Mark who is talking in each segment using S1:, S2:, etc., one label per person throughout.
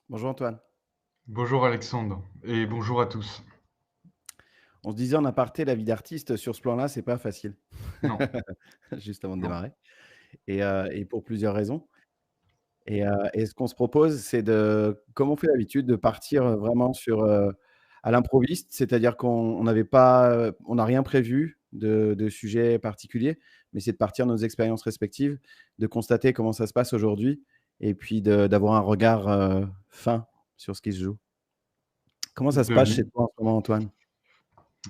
S1: Bonjour Antoine.
S2: Bonjour Alexandre et bonjour à tous.
S1: On se disait en aparté, la vie d'artiste sur ce plan-là, c'est pas facile.
S2: Non,
S1: Juste avant de
S2: non.
S1: démarrer et pour plusieurs raisons et ce qu'on se propose, c'est de comme on fait d'habitude, de partir, vraiment sur, à l'improviste. C'est-à-dire qu'on n'avait pas, on n'a rien prévu de sujet particulier, mais c'est de partir de nos expériences respectives, de constater comment ça se passe aujourd'hui et puis d'avoir un regard, fin sur ce qui se joue. Comment ça se passe chez
S2: De
S1: toi en ce moment, Antoine?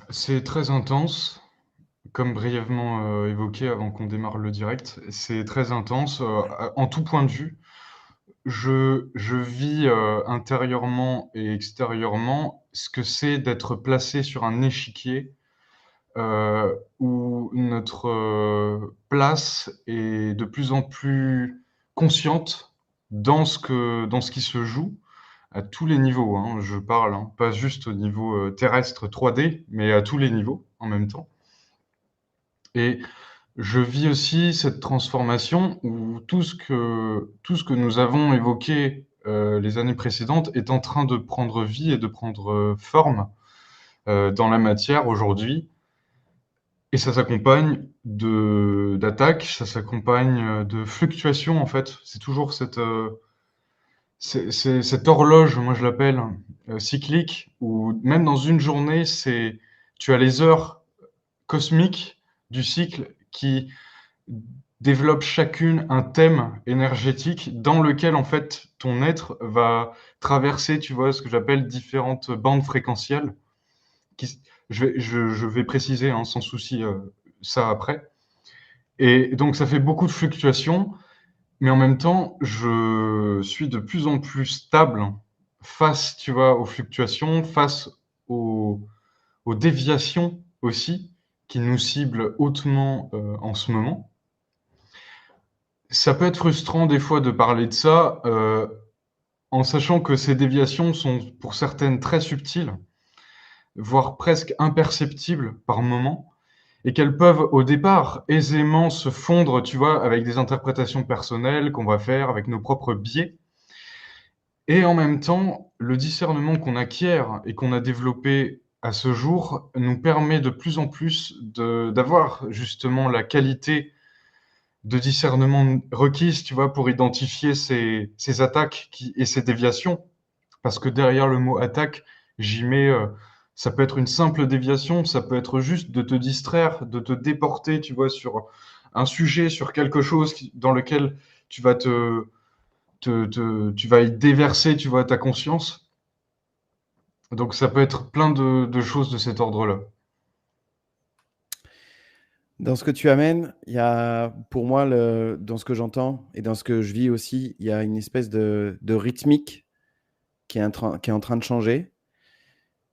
S2: C'est très intense, comme brièvement, évoqué avant qu'on démarre le direct. C'est très intense, en tout point de vue. Je vis, intérieurement et extérieurement ce que c'est d'être placé sur un échiquier, où notre, place est de plus en plus consciente dans ce qui se joue. À tous les niveaux, hein, je parle, hein, pas juste au niveau, terrestre 3D, mais à tous les niveaux en même temps. Et je vis aussi cette transformation où tout ce que nous avons évoqué, les années précédentes est en train de prendre vie et de prendre, forme, dans la matière aujourd'hui, et ça s'accompagne de d'attaques, ça s'accompagne, de fluctuations en fait. C'est toujours c'est cette horloge, moi je l'appelle, cyclique, où même dans une journée, tu as les heures cosmiques du cycle qui développent chacune un thème énergétique dans lequel en fait ton être va traverser, tu vois, ce que j'appelle différentes bandes fréquentielles. Qui, je vais préciser hein, sans souci ça après. Et donc ça fait beaucoup de fluctuations. Mais en même temps, je suis de plus en plus stable face, tu vois, aux fluctuations, face aux, aux déviations aussi, qui nous ciblent hautement en ce moment. Ça peut être frustrant des fois de parler de ça, en sachant que ces déviations sont pour certaines très subtiles, voire presque imperceptibles par moment, et qu'elles peuvent au départ aisément se fondre, tu vois, avec des interprétations personnelles qu'on va faire, avec nos propres biais. Et en même temps, le discernement qu'on acquiert et qu'on a développé à ce jour nous permet de plus en plus d'avoir justement la qualité de discernement requise, tu vois, pour identifier ces attaques et ces déviations. Parce que derrière le mot attaque, j'y mets, ça peut être une simple déviation, ça peut être juste de te distraire, de te déporter, tu vois, sur un sujet, sur quelque chose dans lequel tu vas tu vas y déverser, tu vois, ta conscience. Donc ça peut être plein de choses de cet ordre-là.
S1: Dans ce que tu amènes, il y a pour moi dans ce que j'entends et dans ce que je vis aussi, il y a une espèce de rythmique qui est en train de changer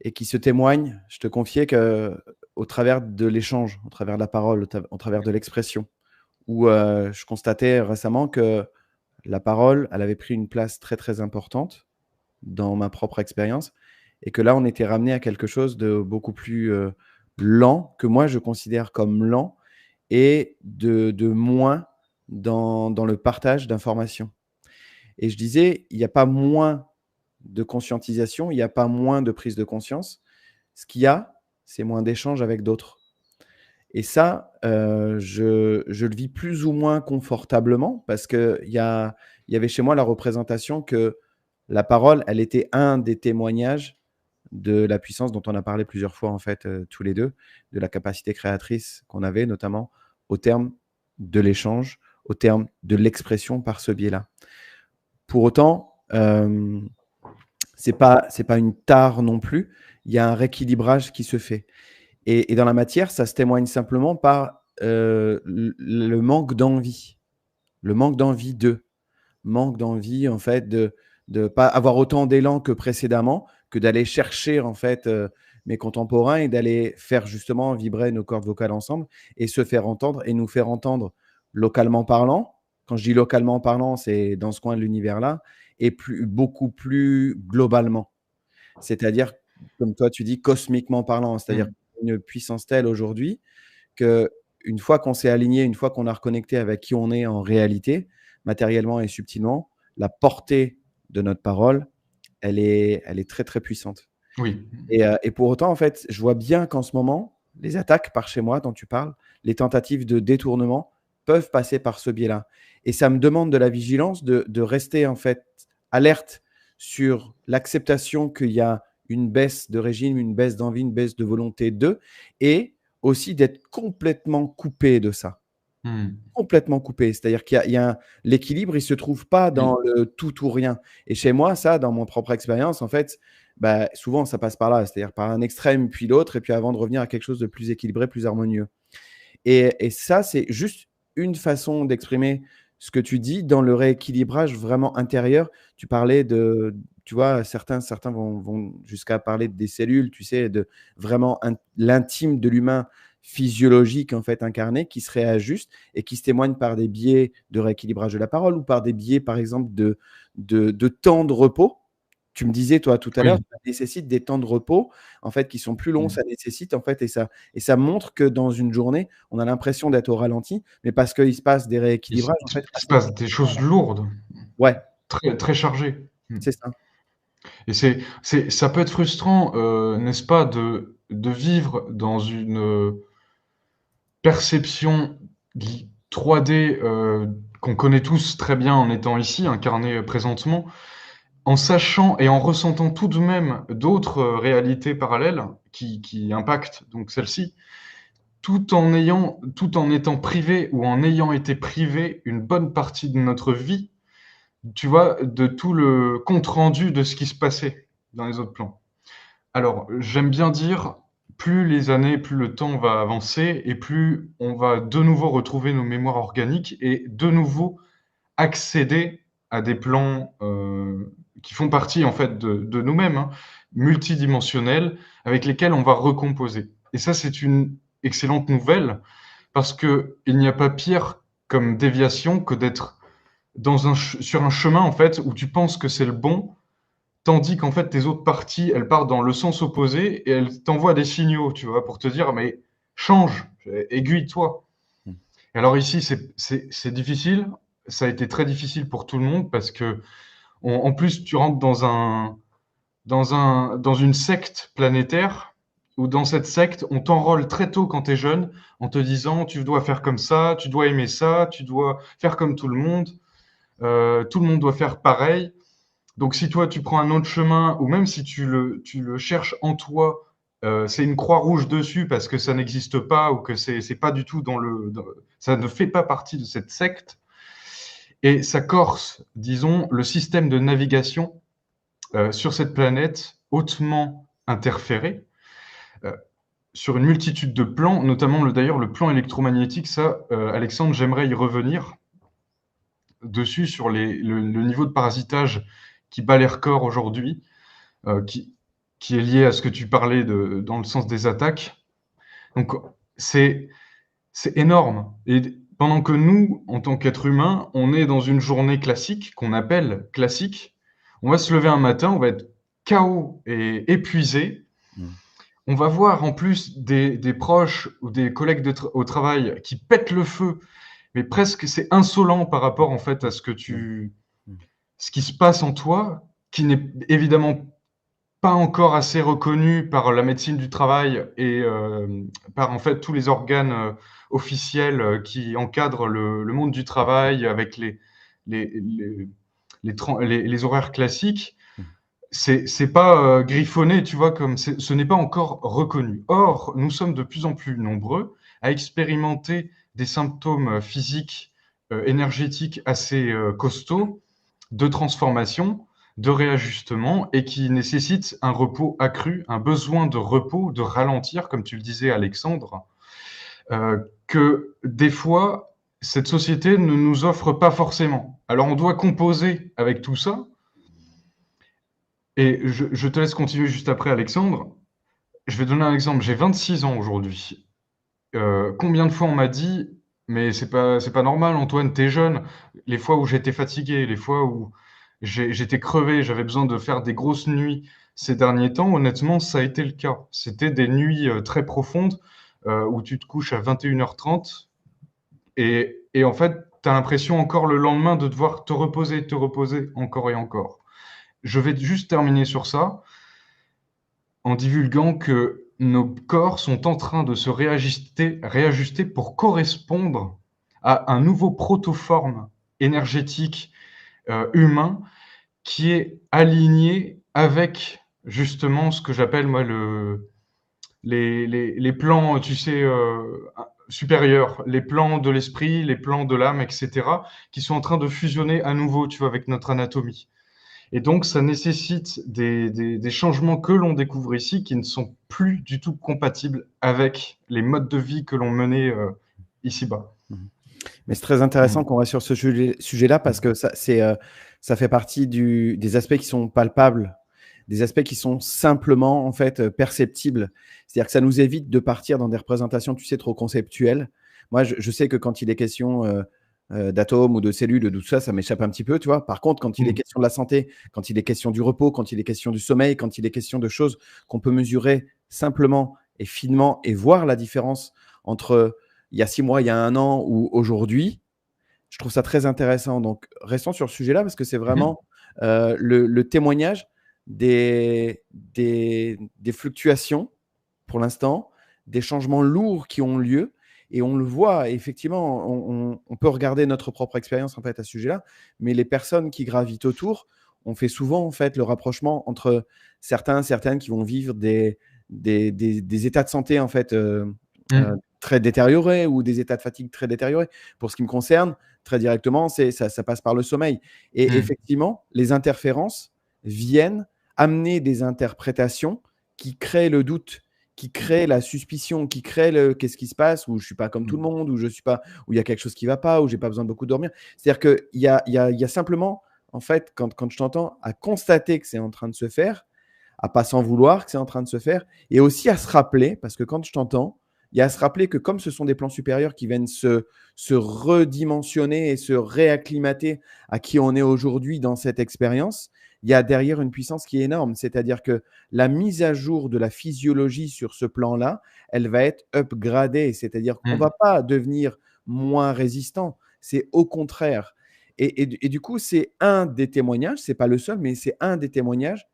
S1: et qui se témoigne. Je te confiais qu'au travers de l'échange, au travers de la parole, au travers de l'expression, où je constatais récemment que la parole, elle avait pris une place très, très importante dans ma propre expérience et que là, on était ramené à quelque chose de beaucoup plus lent, que moi, je considère comme lent et de moins dans le partage d'informations. Et je disais, il n'y a pas moins de conscientisation, il n'y a pas moins de prise de conscience. Ce qu'il y a, c'est moins d'échanges avec d'autres. Et ça, je le vis plus ou moins confortablement parce il y avait chez moi la représentation que la parole, elle était un des témoignages de la puissance dont on a parlé plusieurs fois, en fait, tous les deux, de la capacité créatrice qu'on avait, notamment au terme de l'échange, au terme de l'expression par ce biais-là. Pour autant, c'est pas une tare non plus. Il y a un rééquilibrage qui se fait. Et dans la matière, ça se témoigne simplement par le manque d'envie, le manque d'envie en fait de pas avoir autant d'élan que précédemment, que d'aller chercher en fait mes contemporains et d'aller faire justement vibrer nos cordes vocales ensemble et se faire entendre et nous faire entendre localement parlant. Quand je dis localement parlant, c'est dans ce coin de l'univers-là et beaucoup plus globalement. C'est-à-dire, comme toi tu dis, cosmiquement parlant, c'est-à-dire
S2: Mm.
S1: une puissance telle aujourd'hui que une fois qu'on s'est aligné, une fois qu'on a reconnecté avec qui on est en réalité, matériellement et subtilement, la portée de notre parole, elle est très, très puissante.
S2: Oui.
S1: Et pour autant, en fait, je vois bien qu'en ce moment, les attaques par chez moi dont tu parles, les tentatives de détournement peuvent passer par ce biais-là. Et ça me demande de la vigilance, de rester en fait alerte sur l'acceptation qu'il y a une baisse de régime, une baisse d'envie, une baisse de volonté d'eux, et aussi d'être complètement coupé de ça.
S2: Mmh.
S1: Complètement coupé. C'est-à-dire qu'il y a l'équilibre, il ne se trouve pas dans
S2: Oui.
S1: le tout ou rien. Et chez moi, ça, dans mon propre expérience, en fait, bah, souvent, ça passe par là, c'est-à-dire par un extrême puis l'autre, et puis avant de revenir à quelque chose de plus équilibré, plus harmonieux. Et ça, c'est juste une façon d'exprimer ce que tu dis dans le rééquilibrage vraiment intérieur. Tu parlais de, tu vois, certains vont jusqu'à parler des cellules, tu sais, de vraiment l'intime de l'humain physiologique en fait incarné qui se réajuste et qui se témoigne par des biais de rééquilibrage de la parole ou par des biais par exemple de temps de repos. Tu me disais toi tout à l'heure,
S2: Oui.
S1: ça nécessite des temps de repos en fait qui sont plus longs,
S2: Mmh.
S1: ça nécessite en fait et ça montre que dans une journée, on a l'impression d'être au ralenti, mais parce qu'il se passe des rééquilibrages en fait
S2: Il se
S1: assez
S2: passe des choses lourdes,
S1: ouais,
S2: très, très chargées. Mmh.
S1: c'est ça.
S2: Et ça peut être frustrant, n'est-ce pas, de vivre dans une perception 3D qu'on connaît tous très bien en étant ici, incarné présentement, en sachant et en ressentant tout de même d'autres réalités parallèles qui impactent donc celle-ci, tout en étant privé ou en ayant été privé une bonne partie de notre vie, tu vois, de tout le compte rendu de ce qui se passait dans les autres plans. Alors, j'aime bien dire, plus les années, plus le temps va avancer et plus on va de nouveau retrouver nos mémoires organiques et de nouveau accéder à des plans qui font partie en fait de nous-mêmes, hein, multidimensionnels, avec lesquels on va recomposer. Et ça, c'est une excellente nouvelle parce que il n'y a pas pire comme déviation que d'être sur un chemin en fait où tu penses que c'est le bon, tandis qu'en fait tes autres parties, elles partent dans le sens opposé et elles t'envoient des signaux, tu vois, pour te dire mais change, aiguille-toi.
S1: Mmh.
S2: Et alors ici, c'est difficile. Ça a été très difficile pour tout le monde parce que, en plus, tu rentres dans une secte planétaire où dans cette secte, on t'enrôle très tôt quand tu es jeune en te disant tu dois faire comme ça, tu dois aimer ça, tu dois faire comme tout le monde doit faire pareil. Donc si toi tu prends un autre chemin ou même si tu le cherches en toi, c'est une croix rouge dessus parce que ça n'existe pas ou que c'est pas du tout ça ne fait pas partie de cette secte et ça corse, disons, le système de navigation sur cette planète hautement interférée euh, sur une multitude de plans, notamment d'ailleurs le plan électromagnétique. Ça, Alexandre, j'aimerais y revenir dessus sur le niveau de parasitage qui bat les records aujourd'hui, euh, qui, qui est lié à ce que tu parlais dans le sens des attaques. Donc, c'est c'est énorme. Et pendant que nous, en tant qu'êtres humains, on est dans une journée classique, qu'on appelle classique, on va se lever un matin, on va être KO et épuisé.
S1: Mmh.
S2: On va voir en plus des proches ou des collègues au travail qui pètent le feu, mais presque c'est insolent par rapport en fait à
S1: Mmh. Mmh.
S2: ce qui se passe en toi, qui n'est évidemment pas encore assez reconnu par la médecine du travail et par en fait tous les organes officiels qui encadrent le monde du travail avec les, les, les horaires classiques.
S1: Mmh.
S2: C'est pas griffonné, tu vois, ce n'est pas encore reconnu. Or, nous sommes de plus en plus nombreux à expérimenter des symptômes physiques, énergétiques assez costauds de transformation, de réajustement et qui nécessite un repos accru, un besoin de repos, de ralentir, comme tu le disais Alexandre, que des fois, cette société ne nous offre pas forcément. Alors on doit composer avec tout ça, et je te laisse continuer juste après Alexandre. Je vais donner un exemple, j'ai 26 ans aujourd'hui. Combien de fois on m'a dit, mais c'est pas normal, Antoine, t'es jeune. Les fois où j'étais fatigué, les fois où j'étais crevé, j'avais besoin de faire des grosses nuits. Ces derniers temps, honnêtement, ça a été le cas. C'était des nuits très profondes où tu te couches à 21h30 et en fait, tu as l'impression encore le lendemain de devoir te reposer encore et encore. je vais juste terminer sur ça en divulguant que nos corps sont en train de se réajuster pour correspondre à un nouveau protoforme énergétique humain qui est aligné avec justement ce que j'appelle moi les plans, tu sais, supérieurs, les plans de l'esprit, les plans de l'âme, etc., qui sont en train de fusionner à nouveau, tu vois, avec notre anatomie. Et donc, ça nécessite des changements que l'on découvre ici qui ne sont plus du tout compatibles avec les modes de vie que l'on menait ici-bas.
S1: Mais c'est très intéressant qu'on reste sur ce sujet-là parce que ça fait partie des aspects qui sont palpables, des aspects qui sont simplement en fait perceptibles. C'est-à-dire que ça nous évite de partir dans des représentations, tu sais, trop conceptuelles. Moi, je sais que quand il est question d'atomes ou de cellules, de tout ça, ça m'échappe un petit peu, tu vois. Par contre, quand il est question de la santé, quand il est question du repos, quand il est question du sommeil, quand il est question de choses qu'on peut mesurer simplement et finement et voir la différence entre il y a 6 mois, il y a 1 an ou aujourd'hui, je trouve ça très intéressant. Donc, restons sur ce sujet-là parce que c'est vraiment le témoignage des fluctuations pour l'instant, des changements lourds qui ont lieu. Et on le voit, effectivement, on peut regarder notre propre expérience en fait, à ce sujet-là, mais les personnes qui gravitent autour, on fait souvent en fait, le rapprochement entre certaines qui vont vivre des états de santé en fait, très détériorés ou des états de fatigue très détériorés. Pour ce qui me concerne, très directement, ça passe par le sommeil. Et effectivement, les interférences viennent amener des interprétations qui créent le doute, qui créent la suspicion, qui créent le qu'est-ce qui se passe, où je suis pas comme tout le monde, où je suis pas, où il y a quelque chose qui va pas, où j'ai pas besoin de beaucoup dormir. C'est-à-dire qu'il y a simplement, en fait, quand je t'entends, à constater que c'est en train de se faire, à pas s'en vouloir que c'est en train de se faire, et aussi à se rappeler, parce que quand je t'entends, il y a à se rappeler que comme ce sont des plans supérieurs qui viennent se redimensionner et se réacclimater à qui on est aujourd'hui dans cette expérience, il y a derrière une puissance qui est énorme. C'est-à-dire que la mise à jour de la physiologie sur ce plan-là, elle va être upgradée. C'est-à-dire qu'on ne va pas devenir moins résistant. C'est au contraire. Et du coup, c'est un des témoignages, ce n'est pas le seul, mais c'est un des témoignages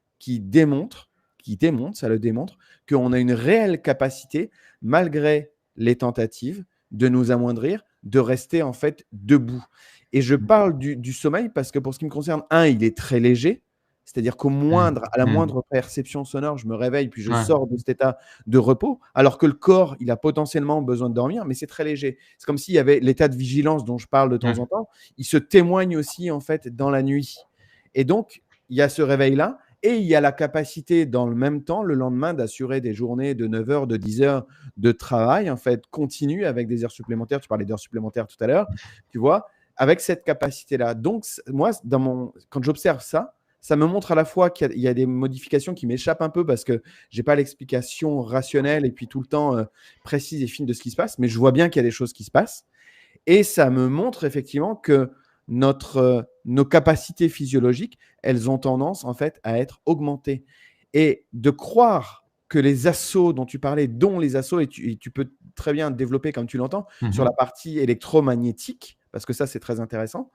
S1: ça le démontre, qu'on a une réelle capacité, malgré les tentatives, de nous amoindrir, de rester en fait debout. Et je parle du sommeil parce que pour ce qui me concerne, il est très léger. C'est-à-dire à la moindre perception sonore, je me réveille, puis je sors de cet état de repos, alors que le corps, il a potentiellement besoin de dormir, mais c'est très léger. C'est comme s'il y avait l'état de vigilance dont je parle de temps en temps, il se témoigne aussi en fait dans la nuit. Et donc, il y a ce réveil-là, et il y a la capacité dans le même temps, le lendemain, d'assurer des journées de 9 heures, de 10 heures de travail, en fait, continu avec des heures supplémentaires. Tu parlais d'heures supplémentaires tout à l'heure, tu vois, avec cette capacité-là. Donc, moi, quand j'observe ça, ça me montre à la fois qu'il y a des modifications qui m'échappent un peu parce que je n'ai pas l'explication rationnelle et puis tout le temps précise et fine de ce qui se passe, mais je vois bien qu'il y a des choses qui se passent. Et ça me montre effectivement que nos capacités physiologiques, elles ont tendance en fait à être augmentées. Et de croire que les assauts dont tu parlais, dont les assauts, et tu peux très bien développer comme tu l'entends, sur la partie électromagnétique, parce que ça c'est très intéressant,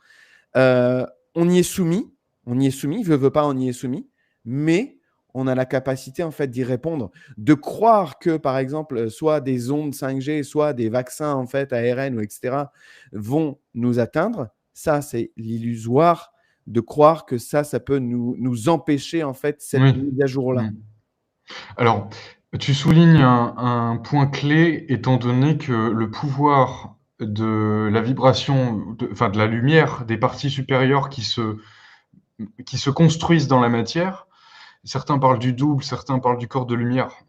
S1: on y est soumis, veut pas, on y est soumis, mais on a la capacité en fait d'y répondre, de croire que par exemple soit des ondes 5G, soit des vaccins en fait ARN ou etc. vont nous atteindre. Ça c'est l'illusoire de croire que ça peut nous empêcher en fait cette mise à jour là.
S2: Alors, tu soulignes un point clé étant donné que le pouvoir de la vibration, de la lumière des parties supérieures qui se construisent dans la matière. Certains parlent du double, certains parlent du corps de lumière.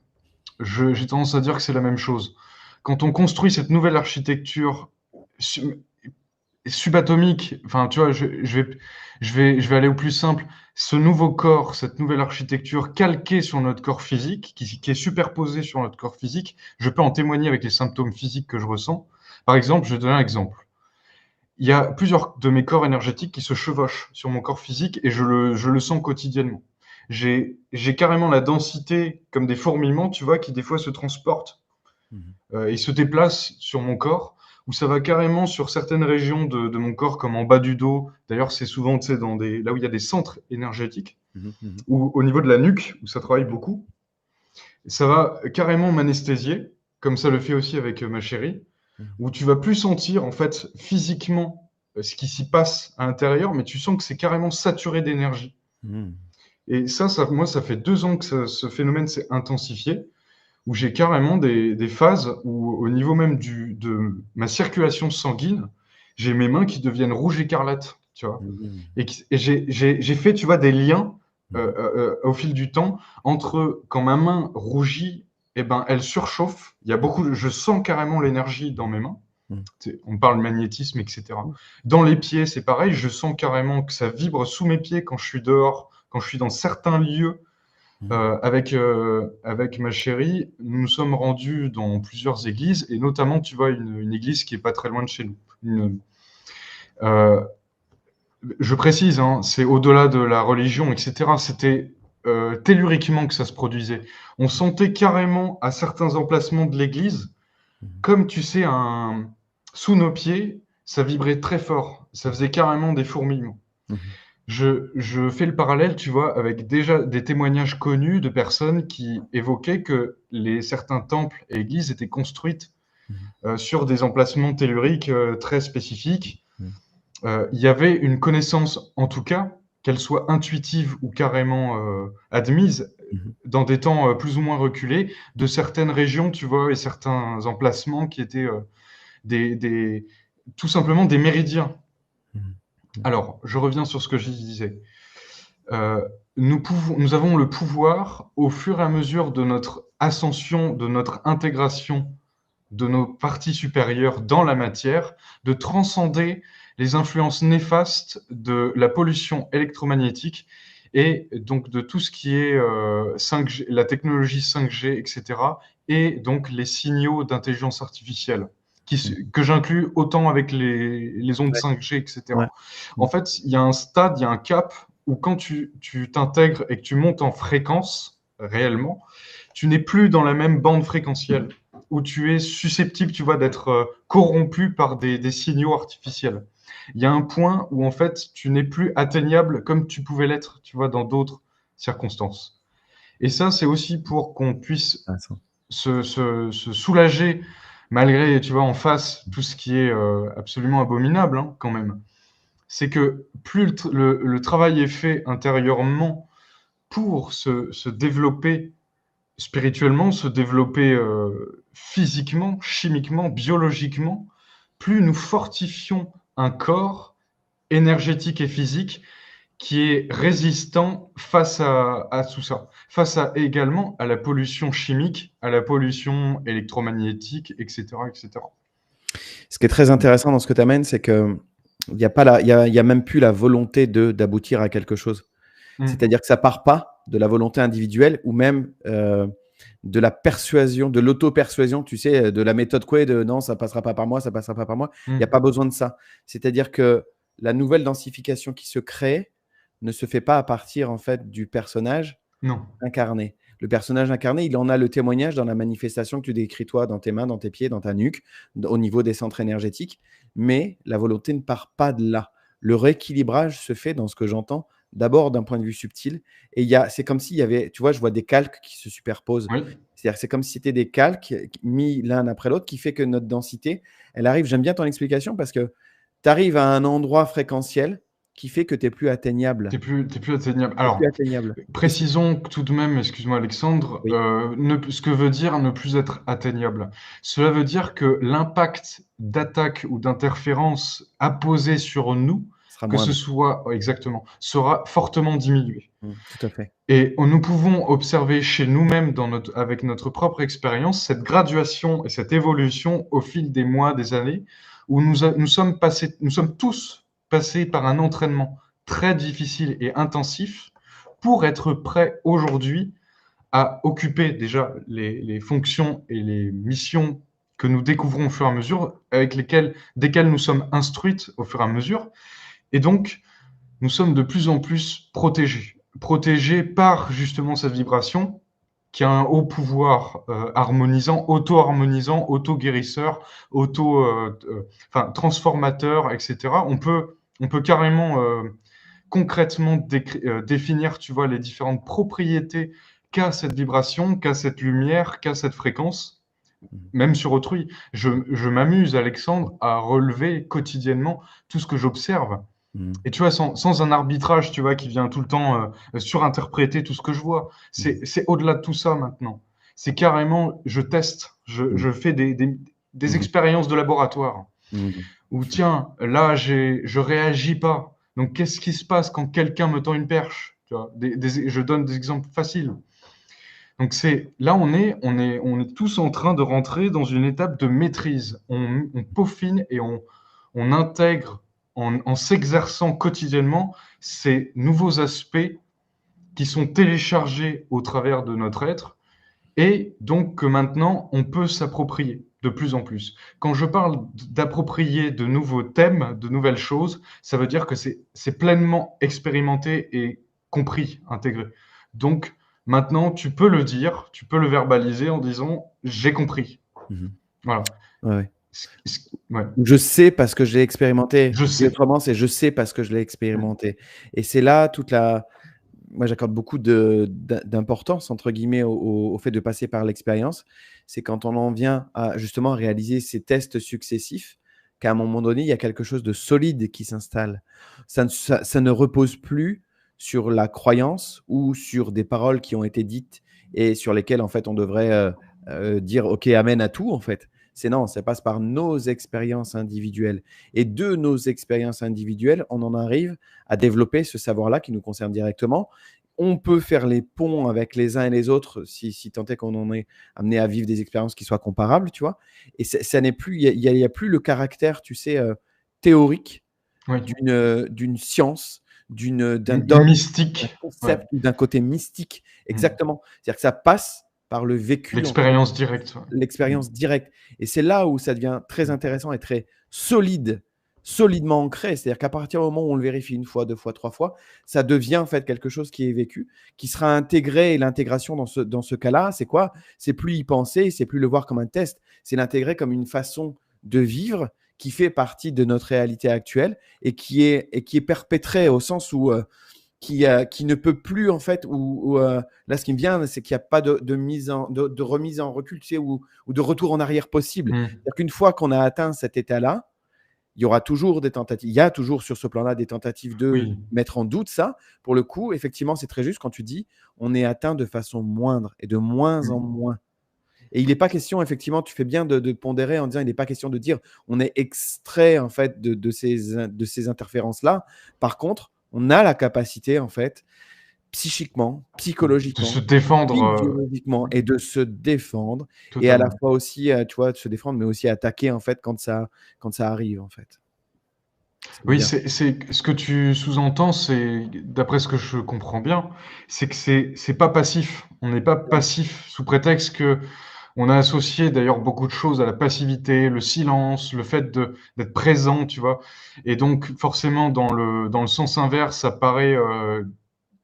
S2: J'ai tendance à dire que c'est la même chose. Quand on construit cette nouvelle architecture subatomique, enfin, tu vois, je vais aller au plus simple. Ce nouveau corps, cette nouvelle architecture calquée sur notre corps physique, qui est superposée sur notre corps physique, je peux en témoigner avec les symptômes physiques que je ressens. Par exemple, je vais donner un exemple. Il y a plusieurs de mes corps énergétiques qui se chevauchent sur mon corps physique et je le sens quotidiennement. J'ai carrément la densité comme des fourmillements, tu vois, qui des fois se transportent et se déplacent sur mon corps, où ça va carrément sur certaines régions de mon corps, comme en bas du dos. D'ailleurs, c'est souvent, tu sais, là où il y a des centres énergétiques. ou au niveau de la nuque, où ça travaille beaucoup. Ça va carrément m'anesthésier, comme ça le fait aussi avec ma chérie, où tu vas plus sentir en fait physiquement ce qui s'y passe à l'intérieur, mais tu sens que c'est carrément saturé d'énergie. Et moi, ça fait 2 ans que ce phénomène s'est intensifié, où j'ai carrément des phases où, au niveau même de ma circulation sanguine, j'ai mes mains qui deviennent rouges écarlates, tu vois. Et j'ai fait, tu vois, des liens au fil du temps entre quand ma main rougit, eh ben, elle surchauffe. Je sens carrément l'énergie dans mes mains. On parle magnétisme, etc. Dans les pieds, c'est pareil. Je sens carrément que ça vibre sous mes pieds quand je suis dehors, quand je suis dans certains lieux. Avec ma chérie, nous nous sommes rendus dans plusieurs églises, et notamment, tu vois, une église qui est pas très loin de chez nous. Je précise, hein, c'est au-delà de la religion, etc. C'était telluriquement que ça se produisait. On sentait carrément à certains emplacements de l'église, comme tu sais, sous nos pieds, ça vibrait très fort. Ça faisait carrément des fourmillements. Je fais le parallèle, tu vois, avec déjà des témoignages connus de personnes qui évoquaient que certains temples et églises étaient construites sur des emplacements telluriques très spécifiques. Il y avait une connaissance, en tout cas, qu'elle soit intuitive ou carrément admise, dans des temps plus ou moins reculés, de certaines régions, tu vois, et certains emplacements qui étaient tout simplement des méridiens. Alors, je reviens sur ce que je disais. Nous avons le pouvoir, au fur et à mesure de notre ascension, de notre intégration de nos parties supérieures dans la matière, de transcender les influences néfastes de la pollution électromagnétique et donc de tout ce qui est 5G, la technologie 5G, etc. Et donc les signaux d'intelligence artificielle, que j'inclus autant avec les ondes 5G, etc. En fait, il y a un stade, il y a un cap où quand tu t'intègres et que tu montes en fréquence réellement, tu n'es plus dans la même bande fréquentielle où tu es susceptible, tu vois, d'être corrompu par des signaux artificiels. Il y a un point où, en fait, tu n'es plus atteignable comme tu pouvais l'être, tu vois, dans d'autres circonstances. Et ça, c'est aussi pour qu'on puisse se soulager, malgré, tu vois, en face, tout ce qui est absolument abominable, hein, quand même. C'est que plus le travail est fait intérieurement pour se développer spirituellement, se développer physiquement, chimiquement, biologiquement, plus nous fortifions un corps énergétique et physique qui est résistant face à tout ça, face également à la pollution chimique, à la pollution électromagnétique, etc., etc.
S1: Ce qui est très intéressant dans ce que tu amènes, c'est que il n'y a même plus la volonté d'aboutir à quelque chose. C'est-à-dire que ça part pas de la volonté individuelle ou même de la persuasion, de l'auto-persuasion, tu sais, de la méthode Coué, de non, ça passera pas par moi, ça passera pas par moi. Il n'y a pas besoin de ça. C'est-à-dire que la nouvelle densification qui se crée ne se fait pas à partir en fait du personnage incarné. Le personnage incarné, il en a le témoignage dans la manifestation que tu décris toi, dans tes mains, dans tes pieds, dans ta nuque, au niveau des centres énergétiques. Mais la volonté ne part pas de là. Le rééquilibrage se fait, dans ce que j'entends, d'abord d'un point de vue subtil. Et c'est comme s'il y avait, tu vois, je vois des calques qui se superposent. C'est-à-dire que c'est comme si c'était des calques mis l'un après l'autre qui fait que notre densité, elle arrive. J'aime bien ton explication parce que tu arrives à un endroit fréquentiel qui fait que tu n'es plus atteignable.
S2: T'es plus atteignable. Alors, précisons tout de même, excuse-moi Alexandre, ce que veut dire ne plus être atteignable. Cela veut dire que l'impact d'attaque ou d'interférence apposé sur nous, sera fortement diminué.
S1: Tout à fait.
S2: Et nous pouvons observer chez nous-mêmes, avec notre propre expérience, cette graduation et cette évolution au fil des mois, des années, où nous sommes tous passés par un entraînement très difficile et intensif pour être prêts aujourd'hui à occuper déjà les fonctions et les missions que nous découvrons au fur et à mesure, desquelles nous sommes instruites au fur et à mesure. Et donc, nous sommes de plus en plus protégés par justement cette vibration qui a un haut pouvoir harmonisant, auto-harmonisant, auto-guérisseur, transformateur, etc. On peut carrément concrètement définir, tu vois, les différentes propriétés qu'a cette vibration, qu'a cette lumière, qu'a cette fréquence, même sur autrui. Je m'amuse, Alexandre, à relever quotidiennement tout ce que j'observe. Et tu vois, sans un arbitrage, tu vois, qui vient tout le temps surinterpréter tout ce que je vois. C'est au-delà de tout ça maintenant. C'est carrément, je teste, je fais des expériences de laboratoire. Ou tiens, là, je réagis pas. Donc, qu'est-ce qui se passe quand quelqu'un me tend une perche? Tu vois, je donne des exemples faciles. Donc, là, on est tous en train de rentrer dans une étape de maîtrise. On peaufine et on intègre en s'exerçant quotidiennement ces nouveaux aspects qui sont téléchargés au travers de notre être et donc que maintenant on peut s'approprier de plus en plus. Quand je parle d'approprier de nouveaux thèmes, de nouvelles choses, ça veut dire que c'est pleinement expérimenté et compris, intégré. Donc maintenant tu peux le dire, tu peux le verbaliser en disant j'ai compris. Voilà.
S1: Ouais.
S2: Ouais.
S1: Je sais parce que je l'ai expérimenté.
S2: Je sais.
S1: Autrement, c'est je sais parce que je l'ai expérimenté. Et c'est là toute la. Moi, j'accorde beaucoup d'importance, entre guillemets, au fait de passer par l'expérience. C'est quand on en vient à justement réaliser ces tests successifs, qu'à un moment donné, il y a quelque chose de solide qui s'installe. Ça ne repose plus sur la croyance ou sur des paroles qui ont été dites et sur lesquelles, en fait, on devrait dire OK, amen à tout, en fait. C'est non, ça passe par nos expériences individuelles. Et de nos expériences individuelles, on en arrive à développer ce savoir-là qui nous concerne directement. On peut faire les ponts avec les uns et les autres si tant est qu'on en est amené à vivre des expériences qui soient comparables, tu vois. Et ça n'est plus, il y a plus le caractère, tu sais, théorique
S2: Oui.
S1: d'une science, d'un dogme,
S2: mystique,
S1: d'un concept, d'un côté mystique. Exactement. C'est-à-dire que ça passe par le vécu,
S2: l'expérience directe.
S1: l'expérience directe. Et c'est là où ça devient très intéressant et très solidement ancré. C'est-à-dire qu'à partir du moment où on le vérifie une fois, deux fois, trois fois, ça devient en fait quelque chose qui est vécu, qui sera intégré. Et l'intégration dans ce cas-là, c'est quoi? C'est plus y penser, c'est plus le voir comme un test, c'est l'intégrer comme une façon de vivre qui fait partie de notre réalité actuelle et qui est perpétrée au sens où qui ne peut plus en fait là ce qui me vient c'est qu'il n'y a pas de remise en recul, tu sais, ou de retour en arrière possible. C'est-à-dire qu'une fois qu'on a atteint cet état-là, il y aura toujours des tentatives. Il y a toujours sur ce plan-là des tentatives de mettre en doute ça. Pour le coup, effectivement, c'est très juste quand tu dis on est atteint de façon moindre et de moins en moins. Et il n'est pas question, effectivement, tu fais bien de pondérer en disant il n'est pas question de dire on est extrait en fait de ces interférences-là. Par contre, on a la capacité en fait psychiquement, psychologiquement,
S2: de se défendre,
S1: biologiquement et de se défendre.
S2: Totalement.
S1: Et à la fois aussi, tu vois, de se défendre, mais aussi attaquer en fait quand ça arrive en fait.
S2: Oui, c'est ce que tu sous-entends, c'est d'après ce que je comprends bien, c'est que c'est pas passif. On n'est pas passif sous prétexte que on a associé d'ailleurs beaucoup de choses à la passivité, le silence, le fait d'être présent, tu vois. Et donc forcément dans le sens inverse, ça paraît,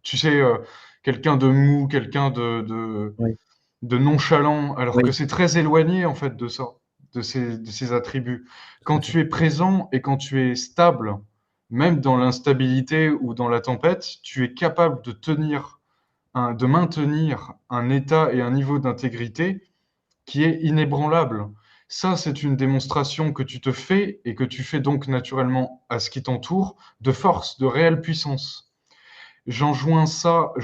S2: tu sais, quelqu'un de mou, quelqu'un de nonchalant, alors que c'est très éloigné en fait de ça, de ces attributs. Quand tu es présent et quand tu es stable, même dans l'instabilité ou dans la tempête, tu es capable de maintenir un état et un niveau d'intégrité qui est inébranlable. Ça, c'est une démonstration que tu te fais et que tu fais donc naturellement à ce qui t'entoure, de force, de réelle puissance. Je joins ça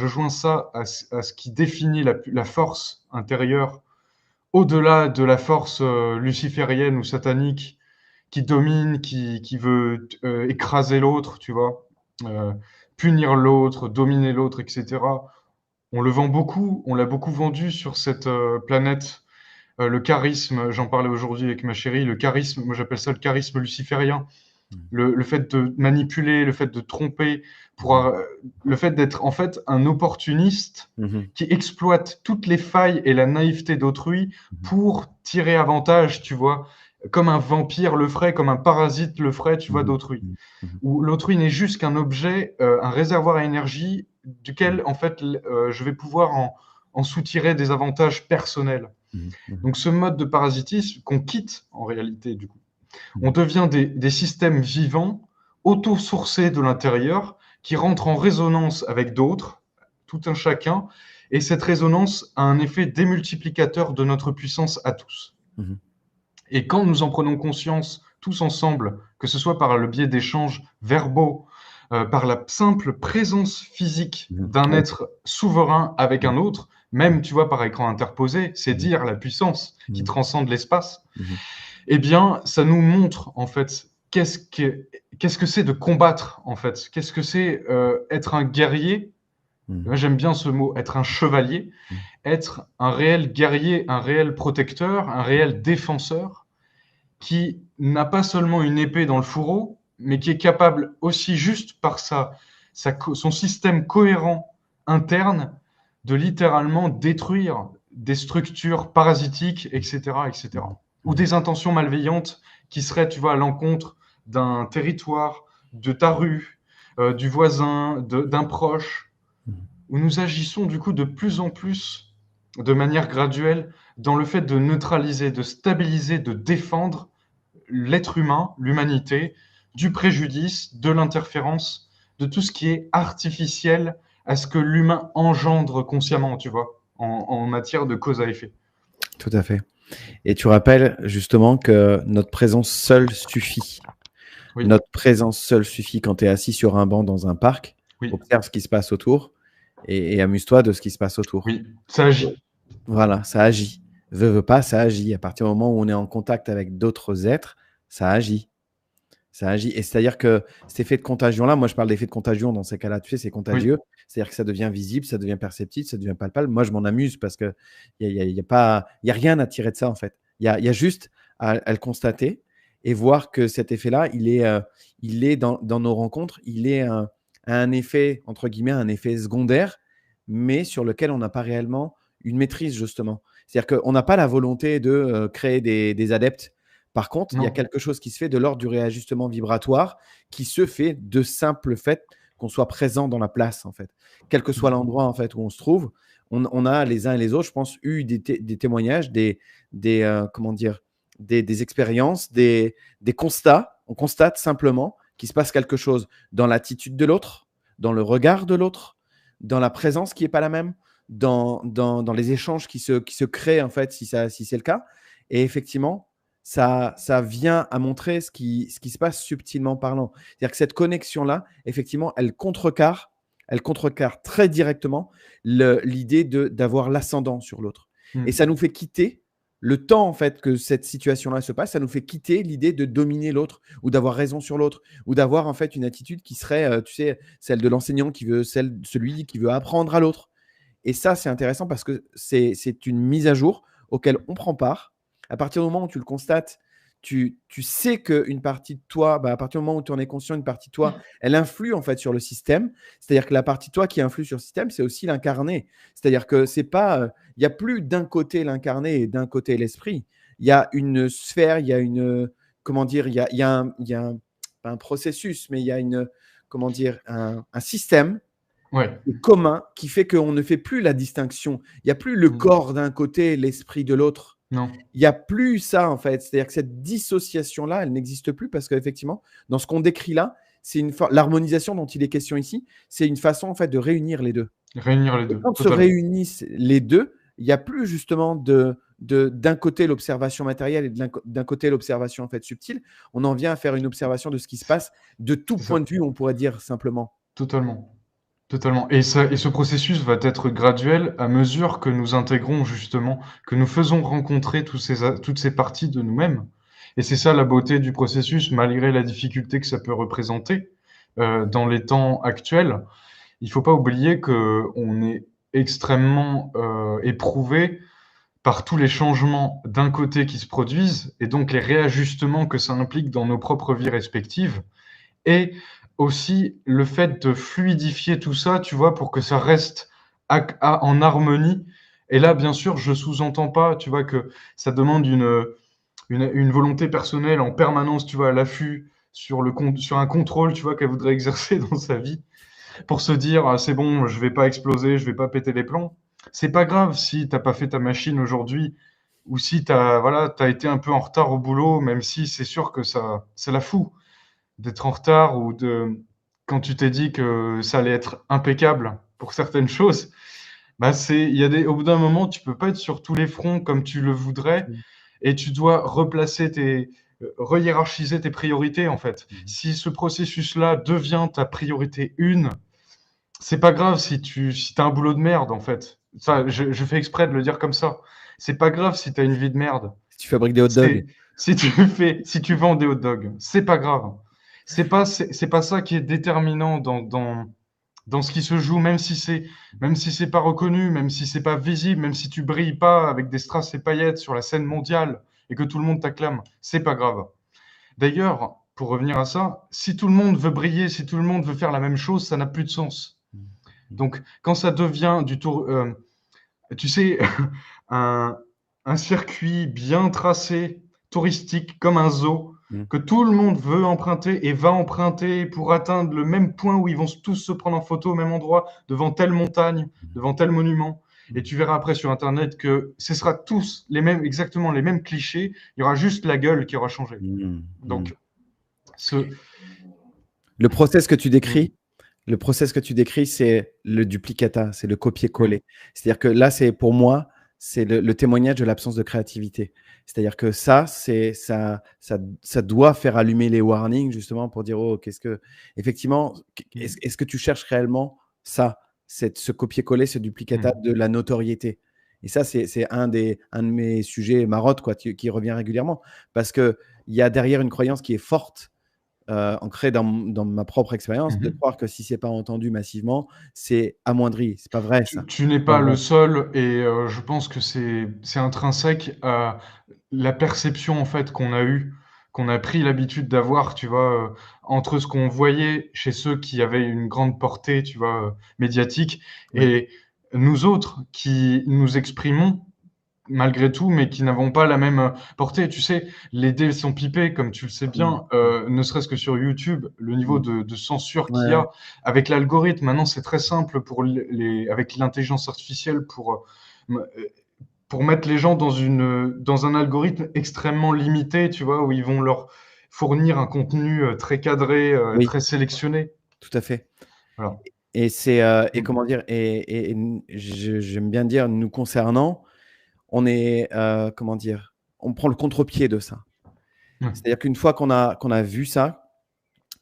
S2: à ce qui définit la force intérieure, au-delà de la force luciférienne ou satanique qui domine, qui veut écraser l'autre, tu vois, punir l'autre, dominer l'autre, etc. On le vend beaucoup, on l'a beaucoup vendu sur cette planète. Le charisme, j'en parlais aujourd'hui avec ma chérie, le charisme, moi j'appelle ça le charisme luciférien. Le fait de manipuler, le fait de tromper, le fait d'être en fait un opportuniste qui exploite toutes les failles et la naïveté d'autrui pour tirer avantage, tu vois, comme un vampire le ferait, comme un parasite le ferait, tu vois, d'autrui. Où l'autrui n'est juste qu'un objet, un réservoir à énergie duquel en fait je vais pouvoir en soutirer des avantages personnels. Donc ce mode de parasitisme qu'on quitte en réalité du coup. On devient des systèmes vivants, auto-sourcés de l'intérieur, qui rentrent en résonance avec d'autres, tout un chacun, et cette résonance a un effet démultiplicateur de notre puissance à tous.
S1: Mhm.
S2: Et quand nous en prenons conscience tous ensemble, que ce soit par le biais d'échanges verbaux, par la simple présence physique
S1: Mhm.
S2: d'un
S1: Ouais.
S2: être souverain avec un autre, même, tu vois, par écran interposé, c'est
S1: Mhm.
S2: dire la puissance qui
S1: Mhm.
S2: transcende l'espace,
S1: Mhm.
S2: eh bien, ça nous montre, en fait, qu'est-ce que c'est de combattre, en fait. Qu'est-ce que c'est être un guerrier.
S1: Mhm.
S2: Moi, j'aime bien ce mot, être un chevalier,
S1: Mhm.
S2: être un réel guerrier, un réel protecteur, un réel défenseur, qui n'a pas seulement une épée dans le fourreau, mais qui est capable aussi, juste par son système cohérent interne, de littéralement détruire des structures parasitiques, etc.,
S1: Mhm.
S2: etc. Ou
S1: Mhm.
S2: des intentions malveillantes qui seraient, tu vois, à l'encontre d'un territoire, de ta rue, du voisin, d'un proche,
S1: Mhm.
S2: où nous agissons du coup de plus en plus, de manière graduelle, dans le fait de neutraliser, de stabiliser, de défendre l'être humain, l'humanité, du préjudice, de l'interférence, de tout ce qui est artificiel à ce que l'humain engendre consciemment, tu vois, en matière de cause à effet.
S1: Tout à fait. Et tu rappelles justement que notre présence seule suffit.
S2: Oui,
S1: Notre présence seule suffit quand tu es assis sur un banc dans un parc.
S2: oui,
S1: Observe ce qui se passe autour et amuse-toi de ce qui se passe autour.
S2: oui, ça agit.
S1: Voilà, ça agit. Veux pas, ça agit. À partir du moment où on est en contact avec d'autres êtres, ça agit. Ça agit. Et c'est-à-dire que cet effet de contagion-là, moi je parle d'effet de contagion dans ces cas-là, tu sais, c'est
S2: Oui,
S1: contagieux. C'est-à-dire que ça devient visible, ça devient perceptible, ça devient palpable. Moi, je m'en amuse parce qu'il n'y a pas, y a rien à tirer de ça, en fait. Il y a juste à le constater et voir que cet effet-là, il est dans nos rencontres, il est un effet, entre guillemets, un effet secondaire, mais sur lequel on n'a pas réellement une maîtrise, justement. C'est-à-dire qu'on n'a pas la volonté de créer des adeptes. Par contre, il y a
S2: non,
S1: quelque chose qui se fait de l'ordre du réajustement vibratoire qui se fait de simple fait qu'on soit présent dans la place, en fait. Quel que soit l'endroit, en fait, où on se trouve, on a les uns et les autres, je pense, eu des témoignages, comment dire, des expériences, des constats. On constate simplement qu'il se passe quelque chose dans l'attitude de l'autre, dans le regard de l'autre, dans la présence qui n'est pas la même, dans les échanges qui se créent, en fait, si c'est le cas. Et effectivement, ça vient à montrer ce qui se passe subtilement parlant. C'est-à-dire que cette connexion-là, effectivement, elle contrecarre très directement l'idée d'avoir l'ascendant sur l'autre. Et
S2: mm,
S1: ça nous fait quitter le temps, en fait, que cette situation-là se passe, ça nous fait quitter l'idée de dominer l'autre ou d'avoir raison sur l'autre ou d'avoir, en fait, une attitude qui serait, tu sais, celle de l'enseignant celui qui veut apprendre à l'autre. Et ça, c'est intéressant parce que c'est une mise à jour auquel on prend part. À partir du moment où tu le constates, tu sais qu'une partie de toi, à partir du moment où tu en es conscient, une partie de toi, elle influe en fait sur le système. C'est-à-dire que la partie de toi qui influe sur le système, c'est aussi l'incarné. C'est-à-dire que c'est pas, il n'y a plus d'un côté l'incarné et d'un côté l'esprit. Il y a une sphère, il y a une, comment dire, pas un processus, mais il y a comment dire, un système
S2: ouais,
S1: commun qui fait qu'on ne fait plus la distinction. Il n'y a plus le
S2: mm,
S1: corps d'un côté, l'esprit de l'autre.
S2: non,
S1: Il n'y a plus ça, en fait. C'est-à-dire que cette dissociation-là, elle n'existe plus parce qu'effectivement, dans ce qu'on décrit là, l'harmonisation dont il est question ici, c'est une façon, en fait, de réunir les deux.
S2: réunir les
S1: Et
S2: deux,
S1: quand se
S2: totalement.
S1: réunissent les deux, il n'y a plus justement d'un côté l'observation matérielle et d'un côté l'observation en fait subtile. On en vient à faire une observation de ce qui se passe de tout
S2: C'est ça,
S1: point de vue, on pourrait dire simplement.
S2: totalement. Totalement. Et ce processus va être graduel à mesure que nous intégrons justement, que nous faisons rencontrer toutes ces parties de nous-mêmes. Et c'est ça la beauté du processus, malgré la difficulté que ça peut représenter dans les temps actuels. Il ne faut pas oublier qu'on est extrêmement éprouvé par tous les changements d'un côté qui se produisent et donc les réajustements que ça implique dans nos propres vies respectives. Et aussi le fait de fluidifier tout ça, tu vois, pour que ça reste en harmonie. Et là, bien sûr, je sous-entends pas, tu vois, que ça demande une volonté personnelle en permanence, tu vois, à l'affût sur un contrôle, tu vois, qu'elle voudrait exercer dans sa vie pour se dire, ah, c'est bon, je vais pas exploser, je vais pas péter les plombs. C'est pas grave si t'as pas fait ta machine aujourd'hui ou si t'as été un peu en retard au boulot, même si c'est sûr que ça la fout d'être en retard ou quand tu t'es dit que ça allait être impeccable pour certaines choses, bah au bout d'un moment, tu peux pas être sur tous les fronts comme tu le voudrais
S1: Mhm.
S2: et tu dois rehiérarchiser tes priorités en fait.
S1: Mhm.
S2: Si ce processus-là devient ta priorité une, c'est pas grave si t'as un boulot de merde en fait. Ça, je fais exprès de le dire comme ça. C'est pas grave si t'as une vie de merde.
S1: Si tu fabriques des hot dogs.
S2: C'est si tu vends des hot dogs, c'est pas grave. C'est pas ça qui est déterminant dans ce qui se joue, même si c'est pas reconnu, même si c'est pas visible, même si tu brilles pas avec des strass et paillettes sur la scène mondiale et que tout le monde t'acclame, c'est pas grave. D'ailleurs, pour revenir à ça, si tout le monde veut briller, si tout le monde veut faire la même chose, ça n'a plus de sens.
S1: Mhm.
S2: Donc, quand ça devient tu sais, un, un circuit bien tracé, touristique, comme un zoo,
S1: Mhm.
S2: que tout le monde veut emprunter et va emprunter pour atteindre le même point où ils vont tous se prendre en photo au même endroit, devant telle montagne, devant tel monument. Et tu verras après sur Internet que ce sera tous exactement les mêmes clichés. Il y aura juste la gueule qui aura changé.
S1: Mhm. Mhm.
S2: Donc, ce,
S1: Le process que tu
S2: Mm,
S1: décris, le process que tu décris, c'est le duplicata, c'est le
S2: mm,
S1: copier-coller. C'est-à-dire que là, c'est pour moi, c'est le témoignage de l'absence de créativité. C'est-à-dire que ça doit faire allumer les warnings justement pour dire oh qu'est-ce que effectivement
S2: mm,
S1: est-ce que tu cherches réellement ça, ce copier-coller, ce duplicata
S2: mm.
S1: de la notoriété. Et ça, c'est un de mes sujets marottes quoi, qui revient régulièrement parce que il y a derrière une croyance qui est forte ancré dans ma propre expérience, de
S2: Mhm.
S1: croire que si c'est pas entendu massivement, c'est amoindri. C'est pas vrai ça.
S2: Tu n'es
S1: C'est pas
S2: pas
S1: vrai.
S2: le seul et je pense que c'est intrinsèque à la perception en fait qu'on a eue, qu'on a pris l'habitude d'avoir, tu vois, entre ce qu'on voyait chez ceux qui avaient une grande portée, tu vois, médiatique,
S1: Oui.
S2: et nous autres qui nous exprimons malgré tout, mais qui n'avons pas la même portée. Tu sais, les dés sont pipés, comme tu le sais
S1: Mmh.
S2: bien, ne serait-ce que sur YouTube, le niveau
S1: Mmh.
S2: de censure
S1: Ouais,
S2: qu'il y
S1: ouais.
S2: a avec l'algorithme. Maintenant, c'est très simple avec l'intelligence artificielle pour mettre les gens dans un algorithme extrêmement limité, tu vois, où ils vont leur fournir un contenu très cadré,
S1: Oui,
S2: très sélectionné.
S1: tout à fait.
S2: Voilà.
S1: Et c'est, et
S2: Mm.
S1: comment dire? J'aime bien dire nous concernant, on est, comment dire? On prend le contre-pied de ça.
S2: Ouais.
S1: C'est-à-dire qu'une fois qu'on a vu ça,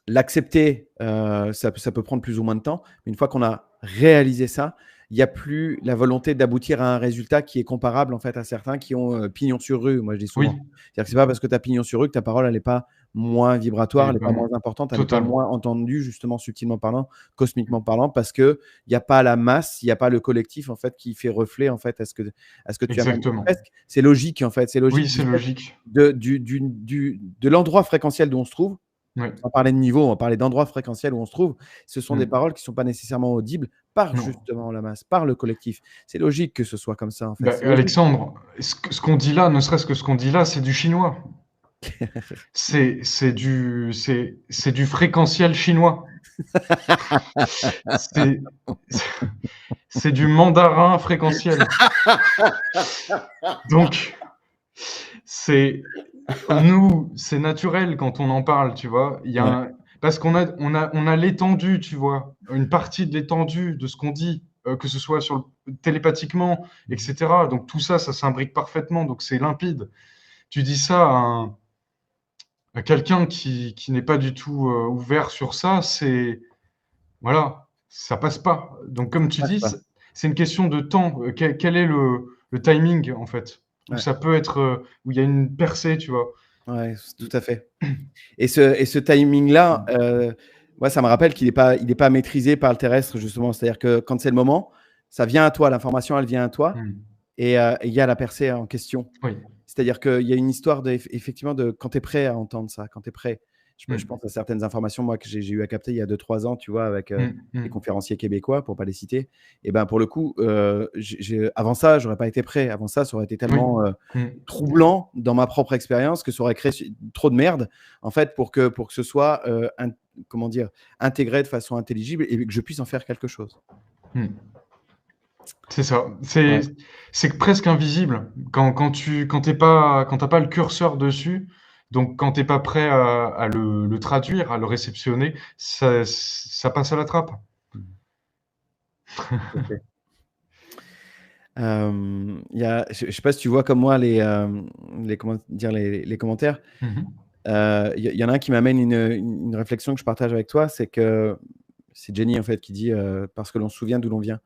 S1: l'accepter, ça peut prendre plus ou moins de temps, mais une fois qu'on a réalisé ça, il n'y a plus la volonté d'aboutir à un résultat qui est comparable en fait à certains qui ont pignon sur rue. Moi, je dis souvent.
S2: Oui,
S1: C'est-à-dire que c'est pas parce que tu as pignon sur rue que ta parole elle n'est pas moins vibratoire,
S2: et
S1: elle n'est
S2: pas
S1: pas
S2: moi.
S1: moins importante, elle n'est pas
S2: Totalement.
S1: moins entendue justement subtilement parlant, cosmiquement parlant, parce que il n'y a pas la masse, il n'y a pas le collectif en fait qui fait reflet en fait à ce que tu amènes.
S2: Exactement.
S1: Presque, c'est logique en fait, c'est
S2: Oui,
S1: logique du
S2: c'est
S1: fait
S2: logique.
S1: de l'endroit fréquentiel où on se trouve
S2: Oui.
S1: sans parler de niveau, on va parler d'endroits fréquentiels où on se trouve. Ce sont des
S2: Mm.
S1: paroles qui ne sont pas nécessairement audibles par
S2: Non.
S1: justement la masse, par le collectif. C'est logique que ce soit comme ça, en fait.
S2: Bah,
S1: C'est logique.
S2: Alexandre, ce qu'on dit là, ne serait-ce que ce qu'on dit là, c'est du chinois. C'est du fréquentiel chinois. C'est c'est du mandarin fréquentiel. Donc, c'est nous, c'est naturel quand on en parle, tu vois.
S1: Ouais.
S2: Parce on a l'étendue, tu vois, une partie de l'étendue de ce qu'on dit, que ce soit télépathiquement, etc. Donc tout ça, ça s'imbrique parfaitement, donc c'est limpide. Tu dis ça à quelqu'un qui n'est pas du tout ouvert sur ça, voilà, ça passe pas. Donc comme tu
S1: Passe
S2: dis,
S1: pas.
S2: c'est une question de temps. Quel est le timing en fait, où
S1: Ouais.
S2: ça peut être, où il y a une percée, tu vois.
S1: Ouais, tout à fait. Et ce timing-là, moi, ça me rappelle qu'il est pas maîtrisé par le terrestre, justement. C'est-à-dire que quand c'est le moment, ça vient à toi, l'information, elle vient à toi,
S2: Mm.
S1: et il y a la percée en question.
S2: Oui.
S1: C'est-à-dire qu'il y a une histoire effectivement de quand tu es prêt à entendre ça, quand tu es prêt. Je
S2: Mm.
S1: pense à certaines informations, moi, que j'ai eu à capter il y a 2-3 ans, tu vois, avec
S2: Mm.
S1: des
S2: Mm.
S1: conférenciers québécois, pour ne pas les citer. Et ben pour le coup, avant ça, j'aurais pas été prêt. Avant ça, ça aurait été
S2: Oui.
S1: tellement
S2: Mm.
S1: troublant dans ma propre expérience que ça aurait créé trop de merde, en fait, pour que ce soit, comment dire, intégré de façon intelligible et que je puisse en faire quelque chose.
S2: Mm. C'est ça.
S1: Ouais.
S2: C'est presque invisible quand t'as pas le curseur dessus. Donc, quand tu n'es pas prêt à le traduire, à le réceptionner, ça passe à la trappe.
S1: Ok. Je ne sais pas si tu vois comme moi comment dire, les commentaires. Il y en a un qui m'amène une réflexion que je partage avec toi, c'est que c'est Jenny en fait qui dit parce que l'on se souvient d'où l'on vient.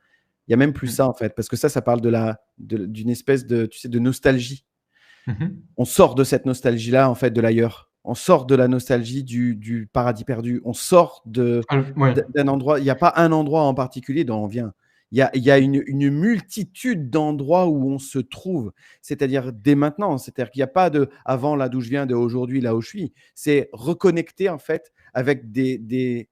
S1: Il y a même plus ça en fait, parce que ça parle d'une espèce de, tu sais, de nostalgie. On sort de cette nostalgie-là en fait de l'ailleurs. On sort de la nostalgie du paradis perdu. On sort
S2: Ouais,
S1: d'un endroit. Il n'y a pas un endroit en particulier dont on vient. Il y a une multitude d'endroits où on se trouve, c'est-à-dire dès maintenant. C'est-à-dire qu'il n'y a pas de avant là d'où je viens, de aujourd'hui là où je suis. C'est reconnecter en fait avec des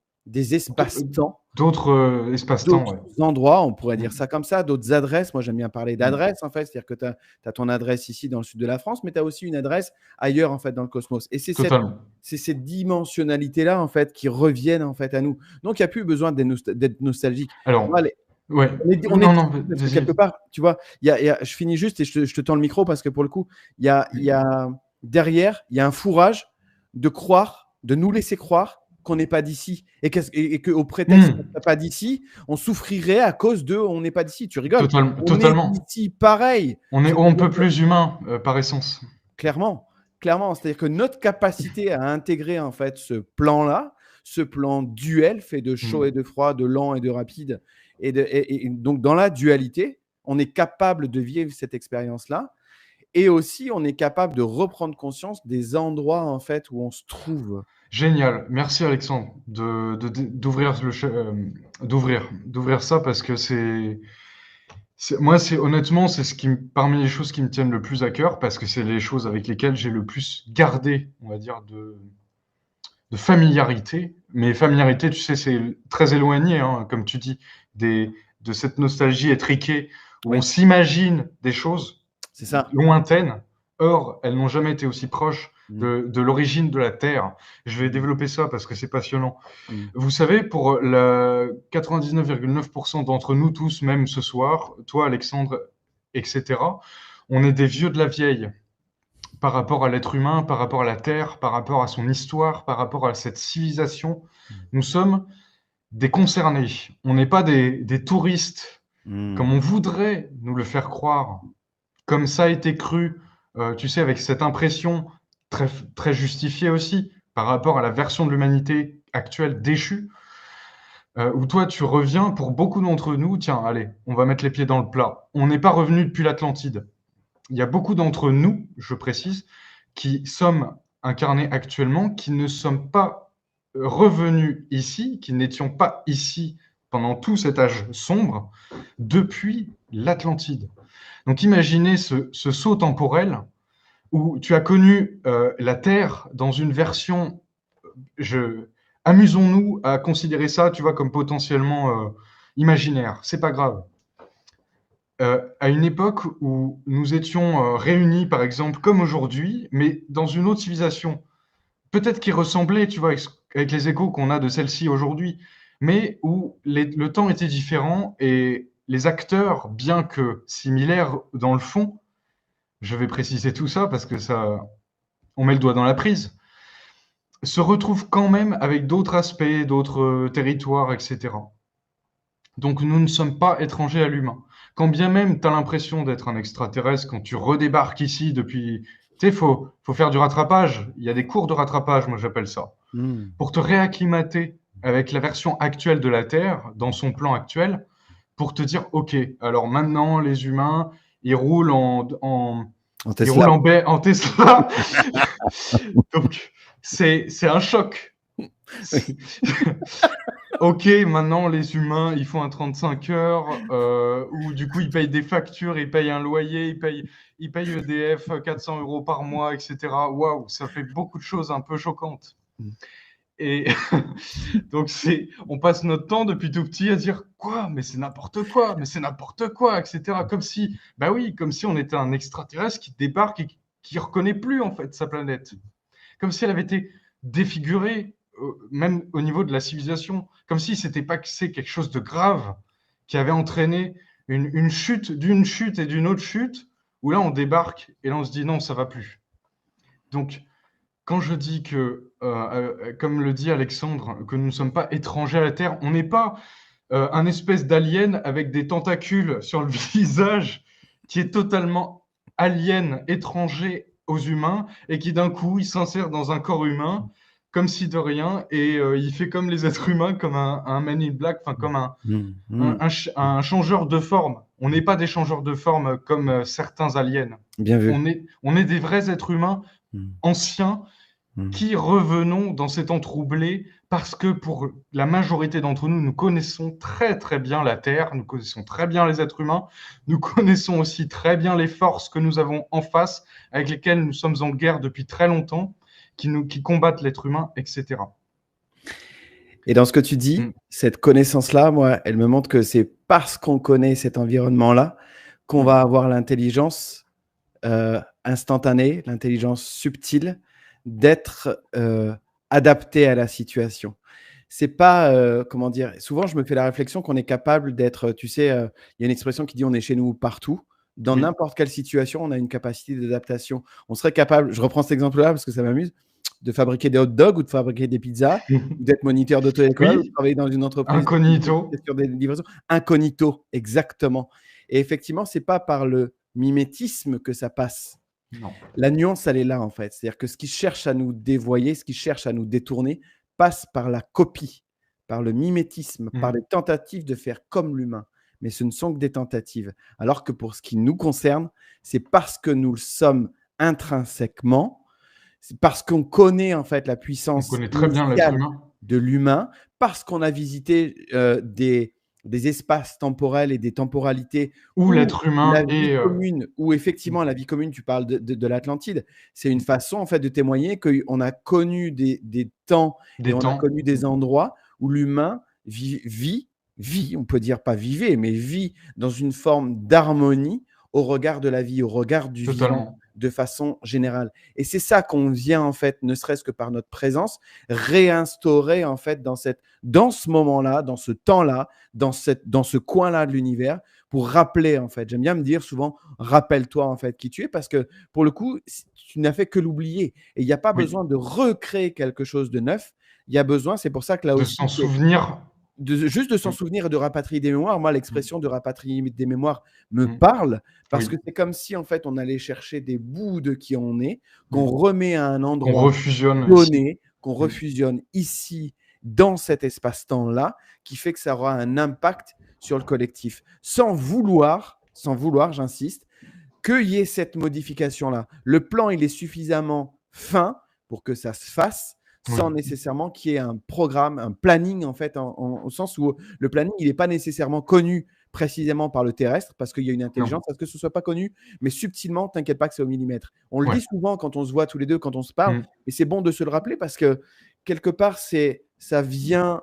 S1: espaces-temps,
S2: d'autres espaces-temps,
S1: d'autres
S2: ouais.
S1: endroits, on pourrait dire
S2: Mm.
S1: ça comme ça, d'autres adresses. Moi, j'aime bien parler
S2: Mm.
S1: d'adresses, en fait. C'est-à-dire que tu as ton adresse ici dans le sud de la France, mais tu as aussi une adresse ailleurs, en fait, dans le cosmos. Et
S2: Totalement.
S1: c'est cette dimensionnalité-là, en fait, qui reviennent, en fait, à nous. Donc, il n'y a plus besoin d'être nostalgique.
S2: Alors,
S1: Moi,
S2: ouais.
S1: on est
S2: Non, non,
S1: d'ici parce que
S2: vas-y.
S1: quelque part, tu vois, je finis juste et je te tends le micro parce que pour le coup, derrière, il y a un fourrage de croire, de nous laisser croire qu'on n'est pas d'ici et qu'au prétexte qu'on n'est pas d'ici, on souffrirait à cause de on n'est pas d'ici. Tu rigoles. On est
S2: Totalement.
S1: d'ici pareil.
S2: On peut plus humain par essence.
S1: Clairement, clairement. C'est-à-dire que notre capacité à intégrer en fait ce plan-là, ce plan duel fait de chaud et
S2: Mm.
S1: de froid, de lent et de rapide, et donc dans la dualité, on est capable de vivre cette expérience-là, et aussi on est capable de reprendre conscience des endroits en fait où on se trouve.
S2: Génial. Merci Alexandre d'ouvrir ça parce que moi, honnêtement, c'est parmi les choses qui me tiennent le plus à cœur parce que c'est les choses avec lesquelles j'ai le plus gardé, on va dire, de familiarité. Mais familiarité, tu sais, c'est très éloigné, hein, comme tu dis, de cette nostalgie étriquée où on
S1: Oui,
S2: s'imagine des choses
S1: c'est ça.
S2: lointaines. Or, elles n'ont jamais été aussi proches
S1: Mm.
S2: de l'origine de la Terre. Je vais
S1: Mm.
S2: développer ça parce que c'est passionnant.
S1: Mm.
S2: Vous savez, pour le 99,9% d'entre nous tous, même ce soir, toi, Alexandre, etc., on est des vieux de la vieille par rapport à l'être humain, par rapport à la Terre, par rapport à son histoire, par rapport à cette civilisation. Nous sommes des concernés. On n'est pas des touristes,
S1: Mm.
S2: comme on voudrait nous le faire croire, comme ça a été cru, tu sais, avec cette impression très, très justifiée aussi par rapport à la version de l'humanité actuelle déchue, où toi tu reviens pour beaucoup d'entre nous, tiens, allez, on va mettre les pieds dans le plat. On n'est pas revenu depuis l'Atlantide. Il y a beaucoup d'entre nous, je précise, qui sommes incarnés actuellement, qui ne sommes pas revenus ici, qui n'étions pas ici pendant tout cet âge sombre, depuis l'Atlantide. Donc imaginez ce saut temporel où tu as connu la Terre dans une version, je, amusons-nous à considérer ça, tu vois, comme potentiellement imaginaire. C'est pas grave. À une époque où nous étions réunis, par exemple, comme aujourd'hui, mais dans une autre civilisation, peut-être qui ressemblait, tu vois, avec les échos qu'on a de celle-ci aujourd'hui, mais où le temps était différent et les acteurs, bien que similaires dans le fond, je vais préciser tout ça parce que ça, on met le doigt dans la prise, se retrouvent quand même avec d'autres aspects, d'autres territoires, etc. Donc nous ne sommes pas étrangers à l'humain. Quand bien même tu as l'impression d'être un extraterrestre, quand tu redébarques ici depuis... Tu sais, faut faire du rattrapage. Il y a des cours de rattrapage, moi j'appelle ça.
S1: Mm.
S2: Pour te réacclimater avec la version actuelle de la Terre, dans son plan actuel, pour te dire, OK, alors maintenant les humains, ils roulent
S1: En
S2: ils roulent
S1: Tesla.
S2: en Tesla. Donc c'est un choc.
S1: Oui.
S2: Ok, maintenant les humains, ils font un 35 heures où du coup ils payent des factures, ils payent un loyer, ils payent EDF 400 € par mois, etc. Waouh, ça fait beaucoup de choses un peu choquantes.
S1: Mm.
S2: Et donc on passe notre temps depuis tout petit à dire quoi, mais c'est n'importe quoi, mais c'est n'importe quoi, etc. Comme si, bah oui, comme si on était un extraterrestre qui débarque et qui reconnaît plus en fait sa planète, comme si elle avait été défigurée, même au niveau de la civilisation, comme si c'était pas que c'est quelque chose de grave qui avait entraîné une chute d'une chute et d'une autre chute, où là on débarque et là on se dit non, ça va plus. Donc quand je dis que, comme le dit Alexandre, que nous ne sommes pas étrangers à la Terre, on n'est pas un espèce d'alien avec des tentacules sur le visage qui est totalement alien, étranger aux humains et qui d'un coup il s'insère dans un corps humain comme si de rien et il fait comme les êtres humains, comme un Man in Black, enfin comme
S1: Mm, mm.
S2: un changeur de forme. On n'est pas des changeurs de forme comme certains aliens.
S1: Bien vu.
S2: On est des vrais êtres humains
S1: Mm,
S2: anciens
S1: mm.
S2: qui revenons dans ces temps troublés parce que pour la majorité d'entre nous, nous connaissons très très bien la Terre, nous connaissons très bien les êtres humains, nous connaissons aussi très bien les forces que nous avons en face, avec lesquelles nous sommes en guerre depuis très longtemps, qui combattent l'être humain, etc.
S1: Et dans ce que tu dis,
S2: Mm.
S1: cette connaissance-là, moi, elle me montre que c'est parce qu'on connaît cet environnement-là qu'on
S2: Mm.
S1: va avoir l'intelligence instantanée, l'intelligence subtile d'être adapté à la situation. C'est pas, comment dire, souvent je me fais la réflexion qu'on est capable d'être, tu sais, il y a une expression qui dit on est chez nous partout. Dans
S2: Oui,
S1: n'importe quelle situation, on a une capacité d'adaptation. On serait capable, je reprends cet exemple-là parce que ça m'amuse, de fabriquer des hot dogs ou de fabriquer des pizzas, ou d'être moniteur d'auto-école ou de
S2: oui,
S1: travailler dans une entreprise
S2: incognito.
S1: sur des livraisons. Incognito, exactement. Et effectivement, c'est pas par le mimétisme que ça passe.
S2: Non.
S1: La nuance, elle est là, en fait. C'est-à-dire que ce qui cherche à nous dévoyer, ce qui cherche à nous détourner, passe par la copie, par le mimétisme, par
S2: Mm.
S1: les tentatives de faire comme l'humain. Mais ce ne sont que des tentatives. Alors que pour ce qui nous concerne, c'est parce que nous le sommes intrinsèquement, c'est parce qu'on connaît en fait la
S2: On
S1: puissance
S2: connaît très bien l'être
S1: initiale
S2: humain.
S1: de l'humain, parce qu'on a visité des espaces temporels et des temporalités
S2: Où
S1: où
S2: l'être
S1: la
S2: humain
S1: vie
S2: est...
S1: commune, où effectivement la vie commune, tu parles de l'Atlantide, c'est une façon en fait de témoigner qu'on a connu des temps et
S2: des
S1: on a
S2: temps.
S1: connu des endroits où l'humain vit, on peut dire pas vivait, mais vit dans une forme d'harmonie au regard de la vie, au regard du vivant
S2: Totalement.
S1: de façon générale. Et c'est ça qu'on vient en fait, ne serait-ce que par notre présence, réinstaurer en fait dans ce moment-là, dans ce temps-là, dans ce coin-là de l'univers, pour rappeler en fait. J'aime bien me dire souvent, rappelle-toi en fait qui tu es, parce que pour le coup, tu n'as fait que l'oublier. Et il n'y a pas
S2: Oui.
S1: besoin de recréer quelque chose de neuf. Il y a besoin, c'est pour ça que là
S2: De
S1: aussi,
S2: s'en souvenir.
S1: juste de s'en
S2: Mm.
S1: souvenir et de rapatrier des mémoires. Moi, l'expression de rapatrier des mémoires me
S2: Mm.
S1: parle parce que
S2: Oui.
S1: c'est comme si, en fait, on allait chercher des bouts de qui on est, qu'on
S2: Mm.
S1: remet à un
S2: Qu'on
S1: endroit
S2: refusionne ici.
S1: donné, qu'on
S2: Mm.
S1: refusionne ici, dans cet espace-temps-là, qui fait que ça aura un impact sur le collectif. Sans vouloir, j'insiste, qu'il y ait cette modification-là. Le plan, il est suffisamment fin pour que ça se fasse sans
S2: Oui.
S1: nécessairement qu'il y ait un programme, un planning, en fait, au sens où le planning, il n'est pas nécessairement connu précisément par le terrestre, parce qu'il y a une
S2: Non.
S1: intelligence à ce que ce ne soit pas connu, mais subtilement, t'inquiète pas que c'est au millimètre. On le
S2: Ouais.
S1: dit souvent quand on se voit tous les deux, quand on se parle,
S2: Mm.
S1: et c'est bon de se le rappeler parce que quelque part, ça vient,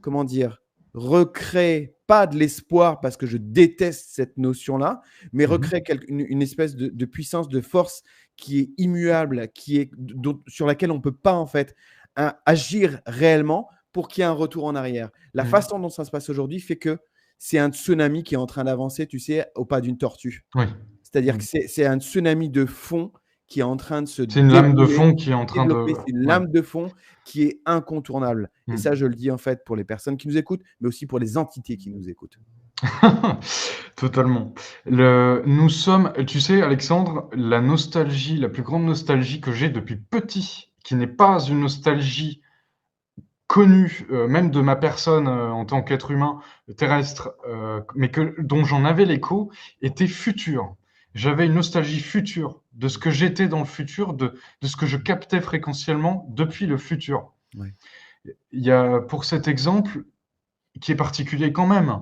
S1: comment dire, recréer pas de l'espoir parce que je déteste cette notion-là, mais
S2: Mhm.
S1: recréer une espèce de puissance, de force qui est immuable, sur laquelle on ne peut pas en fait agir réellement pour qu'il y ait un retour en arrière. La
S2: Mm.
S1: façon dont ça se passe aujourd'hui fait que c'est un tsunami qui est en train d'avancer, tu sais, au pas d'une tortue.
S2: Oui.
S1: C'est-à-dire que
S2: Mm.
S1: c'est un tsunami de fond qui est en train de se
S2: C'est une lame de
S1: dérouler,
S2: fond qui est en train de...
S1: développer. C'est une
S2: Ouais.
S1: lame de fond qui est incontournable. Et ça,
S2: Mm.
S1: je le dis en fait pour les personnes qui nous écoutent, mais aussi pour les entités qui nous écoutent.
S2: Totalement. Nous sommes, tu sais, Alexandre, la nostalgie, la plus grande nostalgie que j'ai depuis petit, qui n'est pas une nostalgie connue, même de ma personne en tant qu'être humain terrestre, mais dont j'en avais l'écho, était future. J'avais une nostalgie future de ce que j'étais dans le futur, de ce que je captais fréquentiellement depuis le futur.
S1: Ouais.
S2: Il y a, pour cet exemple, qui est particulier quand même,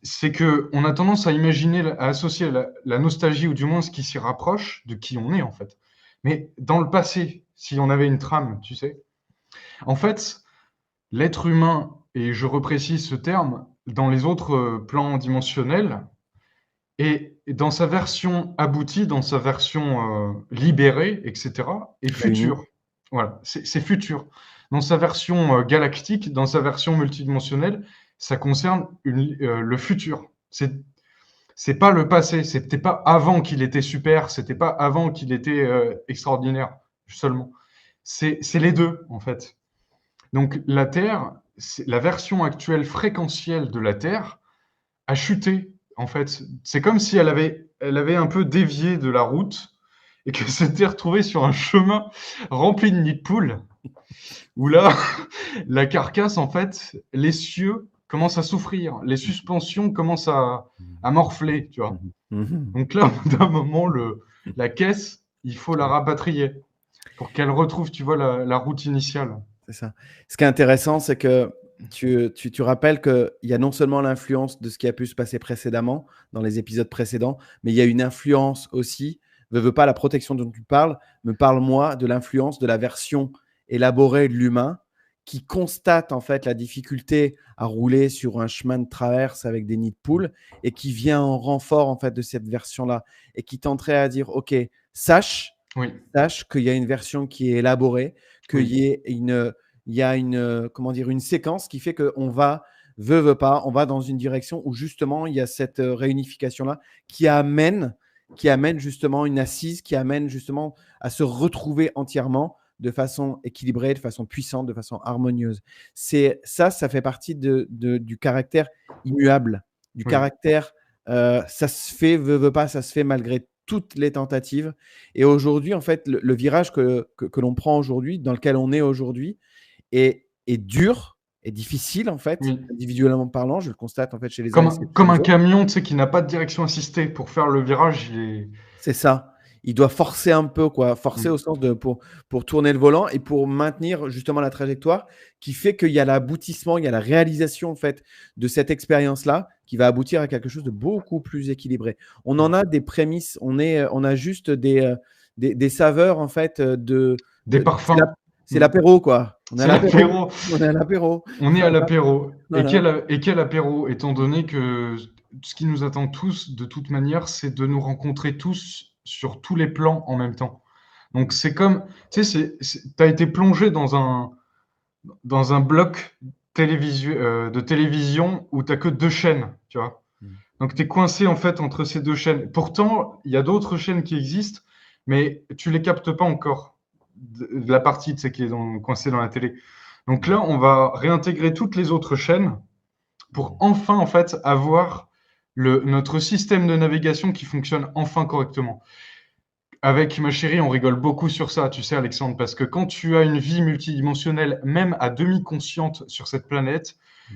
S2: c'est que on a tendance à imaginer, à associer la nostalgie, ou du moins ce qui s'y rapproche, de qui on est en fait. Mais dans le passé, si on avait une trame, tu sais, en fait, l'être humain, et je reprécise ce terme, dans les autres plans dimensionnels, et dans sa version aboutie, dans sa version libérée, etc., est
S1: La lumière.
S2: futur. Voilà, c'est futur. Dans sa version galactique, dans sa version multidimensionnelle, ça concerne le futur. C'est pas le passé, c'était pas avant qu'il était super, c'était pas avant qu'il était extraordinaire seulement. c'est les deux, en fait. Donc la Terre, la version actuelle fréquentielle de la Terre a chuté, en fait. C'est comme si elle avait un peu dévié de la route et qu'elle s'était retrouvée sur un chemin rempli de nids de poules, où là, la carcasse, en fait, l'essieu commence à souffrir, les suspensions commencent à morfler, tu vois.
S1: Mhm. Mhm.
S2: Donc là, au bout d'un moment, la caisse, il faut la rapatrier pour qu'elle retrouve, tu vois, la route initiale.
S1: C'est ça. Ce qui est intéressant, c'est que tu rappelles qu'il y a non seulement l'influence de ce qui a pu se passer précédemment, dans les épisodes précédents, mais il y a une influence aussi, ne veut pas la protection dont tu parles, me parle moi de l'influence de la version élaborée de l'humain qui constate en fait la difficulté à rouler sur un chemin de traverse avec des nids de poules et qui vient en renfort en fait de cette version-là et qui tenterait à dire, OK, sache
S2: Oui,
S1: qu'il y a une version qui est élaborée, qu'il
S2: oui,
S1: y ait il y a comment dire, une séquence qui fait qu'on va, veut pas, on va dans une direction où justement il y a cette réunification-là qui amène justement une assise, qui amène justement à se retrouver entièrement de façon équilibrée, de façon puissante, de façon harmonieuse. C'est ça, ça fait partie du caractère immuable, du
S2: oui.
S1: caractère ça se fait, veut pas, ça se fait malgré toutes les tentatives. Et aujourd'hui, en fait, le virage que l'on prend aujourd'hui, dans lequel on est aujourd'hui, est dur, est difficile, en fait,
S2: Oui.
S1: individuellement parlant. Je le constate, en fait, chez les uns et chez
S2: Comme un
S1: les autres.
S2: camion, tu sais, qui n'a pas de direction assistée pour faire le virage, il est.
S1: C'est ça. Il doit forcer un peu, quoi. Forcer au
S2: Mm.
S1: sens de pour tourner le volant et pour maintenir justement la trajectoire qui fait qu'il y a l'aboutissement, il y a la réalisation en fait de cette expérience-là qui va aboutir à quelque chose de beaucoup plus équilibré. On en a des prémices, on a juste des saveurs en fait
S2: Des parfums.
S1: c'est
S2: Mm.
S1: l'apéro, quoi. On est à
S2: C'est
S1: l'apéro.
S2: l'apéro.
S1: On est à l'apéro.
S2: On est à l'apéro.
S1: Voilà.
S2: Et quel apéro, étant donné que ce qui nous attend tous, de toute manière, c'est de nous rencontrer tous sur tous les plans en même temps. Donc c'est comme, tu sais, t'as été plongé dans un bloc de télévision où t'as que deux chaînes, tu vois. Donc tu es coincé en fait entre ces deux chaînes. Pourtant, il y a d'autres chaînes qui existent, mais tu les captes pas encore de la partie, tu sais, qui est coincée dans la télé. Donc là, on va réintégrer toutes les autres chaînes pour enfin en fait avoir notre système de navigation qui fonctionne enfin correctement. Avec ma chérie, on rigole beaucoup sur ça, tu sais, Alexandre, parce que quand tu as une vie multidimensionnelle, même à demi consciente sur cette planète,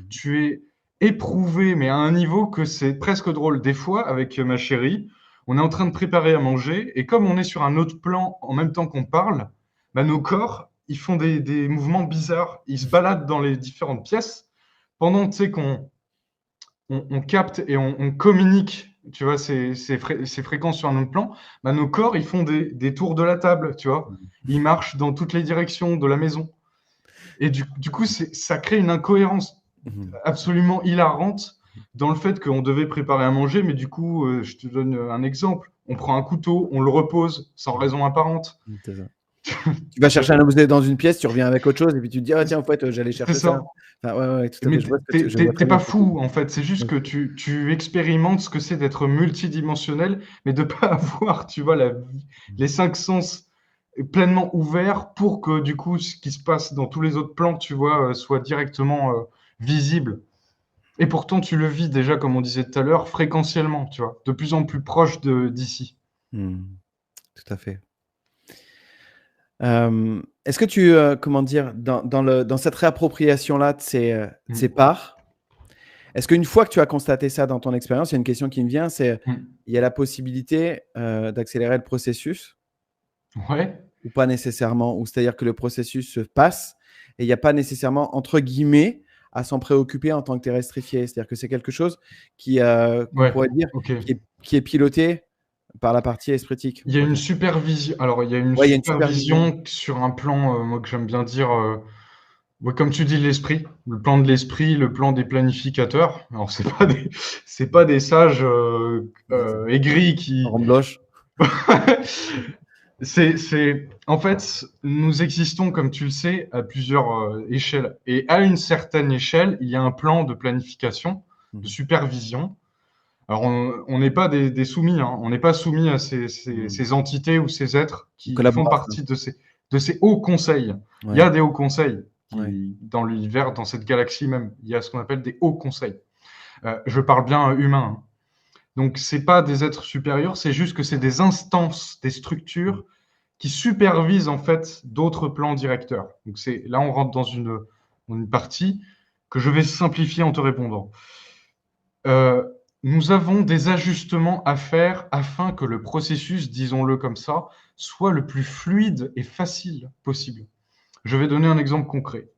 S2: tu es éprouvé, mais à un niveau que c'est presque drôle. Des fois, avec ma chérie, on est en train de préparer à manger, et comme on est sur un autre plan en même temps qu'on parle, bah, nos corps, ils font des mouvements bizarres. Ils se baladent dans les différentes pièces pendant, tu sais, on capte et on communique, tu vois, ces fréquences sur un autre plan. Bah, nos corps, ils font des tours de la table, tu vois. Ils marchent dans toutes les directions de la maison. Et du coup, ça crée une incohérence
S1: Mhm.
S2: absolument hilarante dans le fait qu'on devait préparer à manger, mais du coup, je te donne un exemple. On prend un couteau, on le repose sans raison apparente.
S1: C'est ça. Tu vas chercher un objet dans une pièce, tu reviens avec autre chose et puis tu te dis, ah tiens, en fait, j'allais
S2: C'est
S1: chercher ça.
S2: ça.
S1: Enfin, ouais, ouais, tout à
S2: Mais
S1: fait. Je vois très
S2: t'es
S1: bien
S2: pas
S1: ce que tu
S2: fou, en fait. C'est juste
S1: dis.
S2: que tu expérimentes ce que c'est d'être multidimensionnel, mais de pas avoir, tu vois, les cinq sens pleinement ouverts pour que, du coup, ce qui se passe dans tous les autres plans, tu vois, soit directement visible. Et pourtant, tu le vis déjà, comme on disait tout à l'heure, fréquentiellement, tu vois, de plus en plus proche d'ici.
S1: Hmm, tout à fait. Est-ce que comment dire, dans cette réappropriation-là de ces
S2: Mm.
S1: parts, est-ce qu'une fois que tu as constaté ça dans ton expérience, il y a une question qui me vient, c'est
S2: Mm.
S1: il y a la possibilité d'accélérer le processus
S2: Ouais,
S1: ou pas nécessairement, ou c'est-à-dire que le processus se passe et il n'y a pas nécessairement, entre guillemets, à s'en préoccuper en tant que terrestrifié. C'est-à-dire que c'est quelque chose qu'on
S2: ouais,
S1: pourrait dire
S2: ok.
S1: qui est piloté par la partie espritique, on
S2: Il y a
S1: pourrait
S2: une
S1: dire.
S2: supervision. Alors, il y a une
S1: Ouais, il y a une supervision.
S2: supervision sur un plan, moi, que j'aime bien dire. Ouais, comme tu dis, l'esprit, le plan de l'esprit, le plan des planificateurs. Alors, c'est pas des sages aigris qui.
S1: En bloche.
S2: En fait, nous existons, comme tu le sais, à plusieurs échelles. Et à une certaine échelle, il y a un plan de planification, de
S1: Mhm.
S2: supervision. Alors, on n'est pas des soumis, hein. On n'est pas soumis à
S1: Mhm.
S2: ces entités ou ces êtres
S1: On
S2: qui font
S1: collaboration.
S2: partie de ces. de ces hauts conseils. Il y
S1: Ouais.
S2: a des hauts conseils
S1: Ouais.
S2: dans l'univers, dans cette galaxie même. Il y a ce qu'on appelle des hauts conseils. Je parle bien humain. Hein. Donc, c'est pas des êtres supérieurs, c'est juste que c'est des instances, des structures qui supervisent en fait d'autres plans directeurs. Donc, là, on rentre dans une partie que je vais simplifier en te répondant. Euh, Nous avons des ajustements à faire afin que le processus, disons-le comme ça, soit le plus fluide et facile possible. Je vais donner un exemple concret.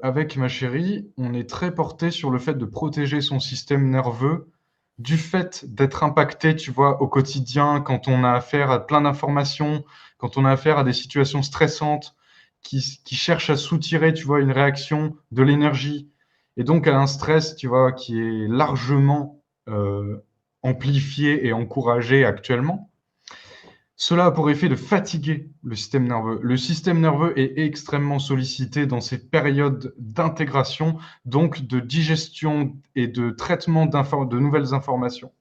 S2: Avec ma chérie, on est très porté sur le fait de protéger son système nerveux du fait d'être impacté, tu vois, au quotidien, quand on a affaire à plein d'informations, quand on a affaire à des situations stressantes, qui cherchent à soutirer, tu vois, une réaction, de l'énergie, et donc à un stress, tu vois, qui est largement amplifié et encouragé actuellement. Cela a pour effet de fatiguer le système nerveux. Le système nerveux est extrêmement sollicité dans ces périodes d'intégration, donc de digestion et de traitement de nouvelles informations.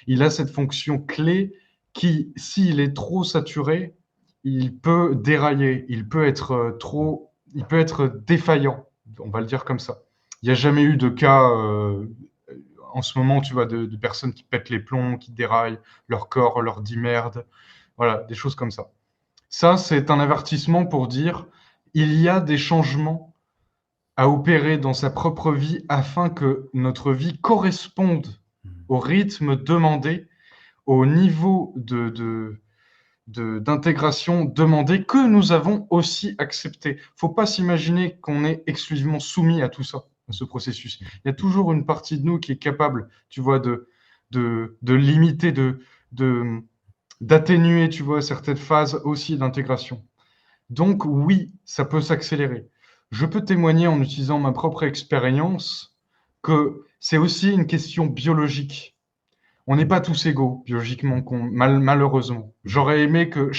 S2: Il a cette fonction clé qui, s'il est trop saturé, il peut dérailler, il peut être défaillant, on va le dire comme ça. Il n'y a jamais eu de cas en ce moment, tu vois, de personnes qui pètent les plombs, qui déraillent, leur corps leur dit merde. Voilà, des choses comme ça. Ça, c'est un avertissement pour dire il y a des changements à opérer dans sa propre vie afin que notre vie corresponde au rythme demandé, au niveau d'intégration demandé que nous avons aussi accepté. Il ne faut pas s'imaginer qu'on est exclusivement soumis à tout ça, à ce processus. Il y a toujours une partie de nous qui est capable, tu vois, de limiter, de d'atténuer, tu vois, certaines phases aussi d'intégration. Donc oui, ça peut s'accélérer. Je peux témoigner en utilisant ma propre expérience que c'est aussi une question biologique. On n'est pas tous égaux biologiquement, malheureusement. J'aurais aimé que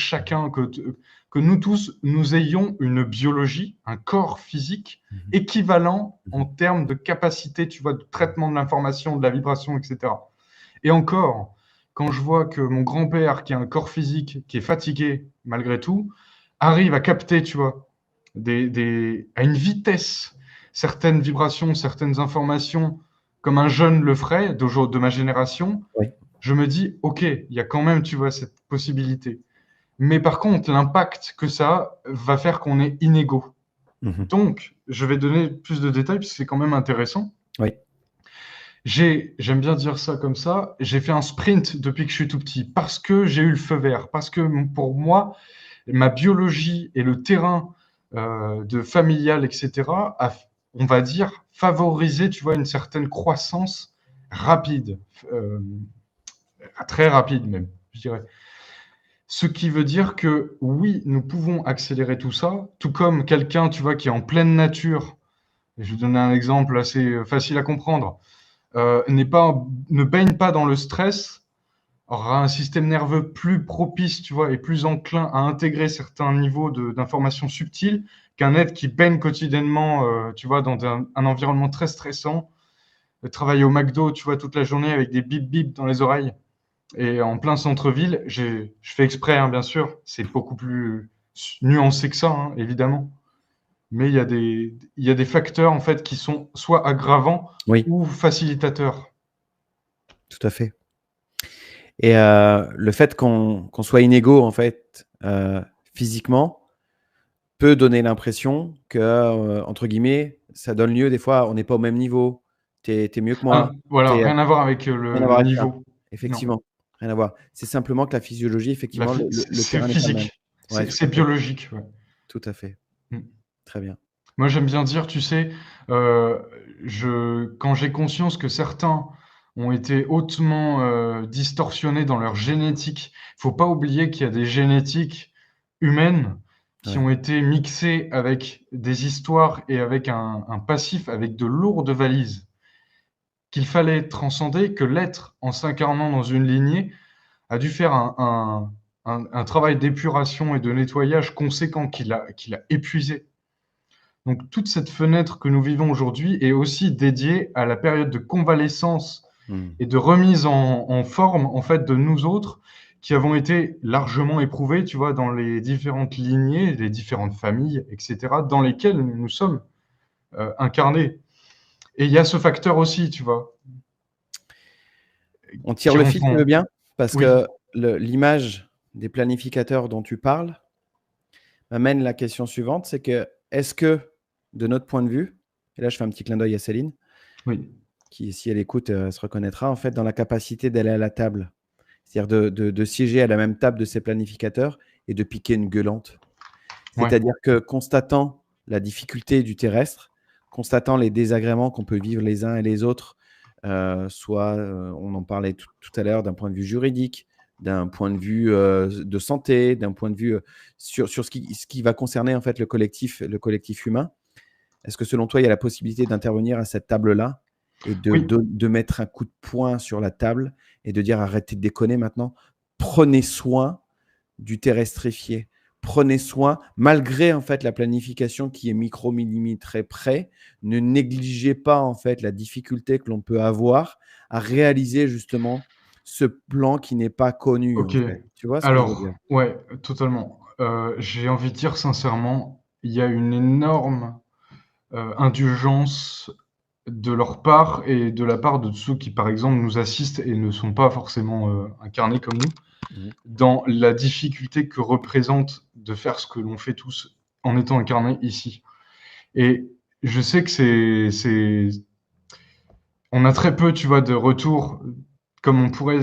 S2: que nous tous, nous ayons une biologie, un corps physique équivalent en termes de capacité, tu vois, de traitement de l'information, de la vibration, etc. Et encore, quand je vois que mon grand-père, qui a un corps physique, qui est fatigué malgré tout, arrive à capter, tu vois, à une vitesse, certaines vibrations, certaines informations, comme un jeune le ferait, de ma génération,
S1: Oui.
S2: je me dis, OK, il y a quand même, tu vois, cette possibilité. Mais par contre, l'impact que ça a va faire qu'on est inégaux.
S1: Mhm.
S2: Donc, je vais donner plus de détails, puisque c'est quand même intéressant.
S1: Oui.
S2: J'aime bien dire ça comme ça, j'ai fait un sprint depuis que je suis tout petit parce que j'ai eu le feu vert, parce que pour moi, ma biologie et le terrain de familial, etc., on va dire, favorisé, tu vois, une certaine croissance rapide, euh, très rapide même, je dirais. Ce qui veut dire que oui, nous pouvons accélérer tout ça, tout comme quelqu'un, tu vois, qui est en pleine nature. Et je vais donner un exemple assez facile à comprendre. Ne baigne pas dans le stress, aura un système nerveux plus propice, tu vois, et plus enclin à intégrer certains niveaux d'informations subtiles qu'un être qui baigne quotidiennement, tu vois, dans un environnement très stressant, travailler au McDo, tu vois, toute la journée avec des bip bip dans les oreilles et en plein centre-ville. Je fais exprès, hein, bien sûr, c'est beaucoup plus nuancé que ça, hein, évidemment. Mais il y a des facteurs en fait qui sont soit aggravants
S1: Oui,
S2: ou facilitateurs.
S1: tout à fait. Et le fait qu'on soit inégaux, en fait, physiquement, peut donner l'impression que, entre guillemets, ça donne lieu des fois, on n'est pas au même niveau. Tu es mieux que moi.
S2: Ah, voilà,
S1: Tu
S2: rien à voir avec
S1: Rien à
S2: le
S1: voir avec ça.
S2: niveau. Non,
S1: Effectivement, rien à voir. C'est simplement que la physiologie, effectivement, le
S2: c'est
S1: terrain n'est pas le même.
S2: physique,
S1: Ouais, tout
S2: c'est
S1: à fait.
S2: biologique. Ouais.
S1: Tout à fait.
S2: Mm.
S1: Très bien.
S2: Moi, j'aime bien dire, tu sais, euh, quand j'ai conscience que certains ont été hautement distorsionnés dans leur génétique, il faut pas oublier qu'il y a des génétiques humaines qui
S1: Ouais.
S2: ont été mixées avec des histoires et avec un passif, avec de lourdes valises, qu'il fallait transcender, que l'être, en s'incarnant dans une lignée, a dû faire un travail d'épuration et de nettoyage conséquent qu'il a épuisé. Donc toute cette fenêtre que nous vivons aujourd'hui est aussi dédiée à la période de convalescence
S1: Mmh.
S2: et de remise en forme en fait de nous autres qui avons été largement éprouvés, tu vois, dans les différentes lignées, les différentes familles, etc., dans lesquelles nous sommes incarnés. Et il y a ce facteur aussi, tu vois,
S1: On tire
S2: qui
S1: le
S2: rend
S1: fil, tu veux
S2: ton...
S1: bien? Parce
S2: Oui,
S1: que l'image des planificateurs dont tu parles m'amène la question suivante, c'est que est-ce que, de notre point de vue, et là je fais un petit clin d'œil à Céline,
S2: oui,
S1: qui, si elle écoute, se reconnaîtra, en fait, dans la capacité d'aller à la table. C'est-à-dire de siéger à la même table de ces planificateurs et de piquer une gueulante.
S2: ouais,
S1: C'est-à-dire que constatant la difficulté du terrestre, constatant les désagréments qu'on peut vivre les uns et les autres, soit, on en parlait tout à l'heure, d'un point de vue juridique, d'un point de vue de santé, d'un point de vue sur ce qui va concerner en fait le collectif humain. Est-ce que selon toi, il y a la possibilité d'intervenir à cette table-là et
S2: oui,
S1: de mettre un coup de poing sur la table et de dire arrêtez de déconner maintenant, prenez soin du terrestrifié. Prenez soin, malgré en fait la planification qui est micro-millimétrée près, ne négligez pas en fait la difficulté que l'on peut avoir à réaliser justement ce plan qui n'est pas connu en
S2: ok.
S1: fait. Tu vois ce que je veux dire?
S2: Alors, ouais, totalement. J'ai envie de dire sincèrement, il y a une énorme indulgence de leur part et de la part de ceux qui, par exemple, nous assistent et ne sont pas forcément incarnés comme nous,
S1: Mmh.
S2: dans la difficulté que représente de faire ce que l'on fait tous en étant incarnés ici. Et je sais que on a très peu, tu vois, de retours comme on pourrait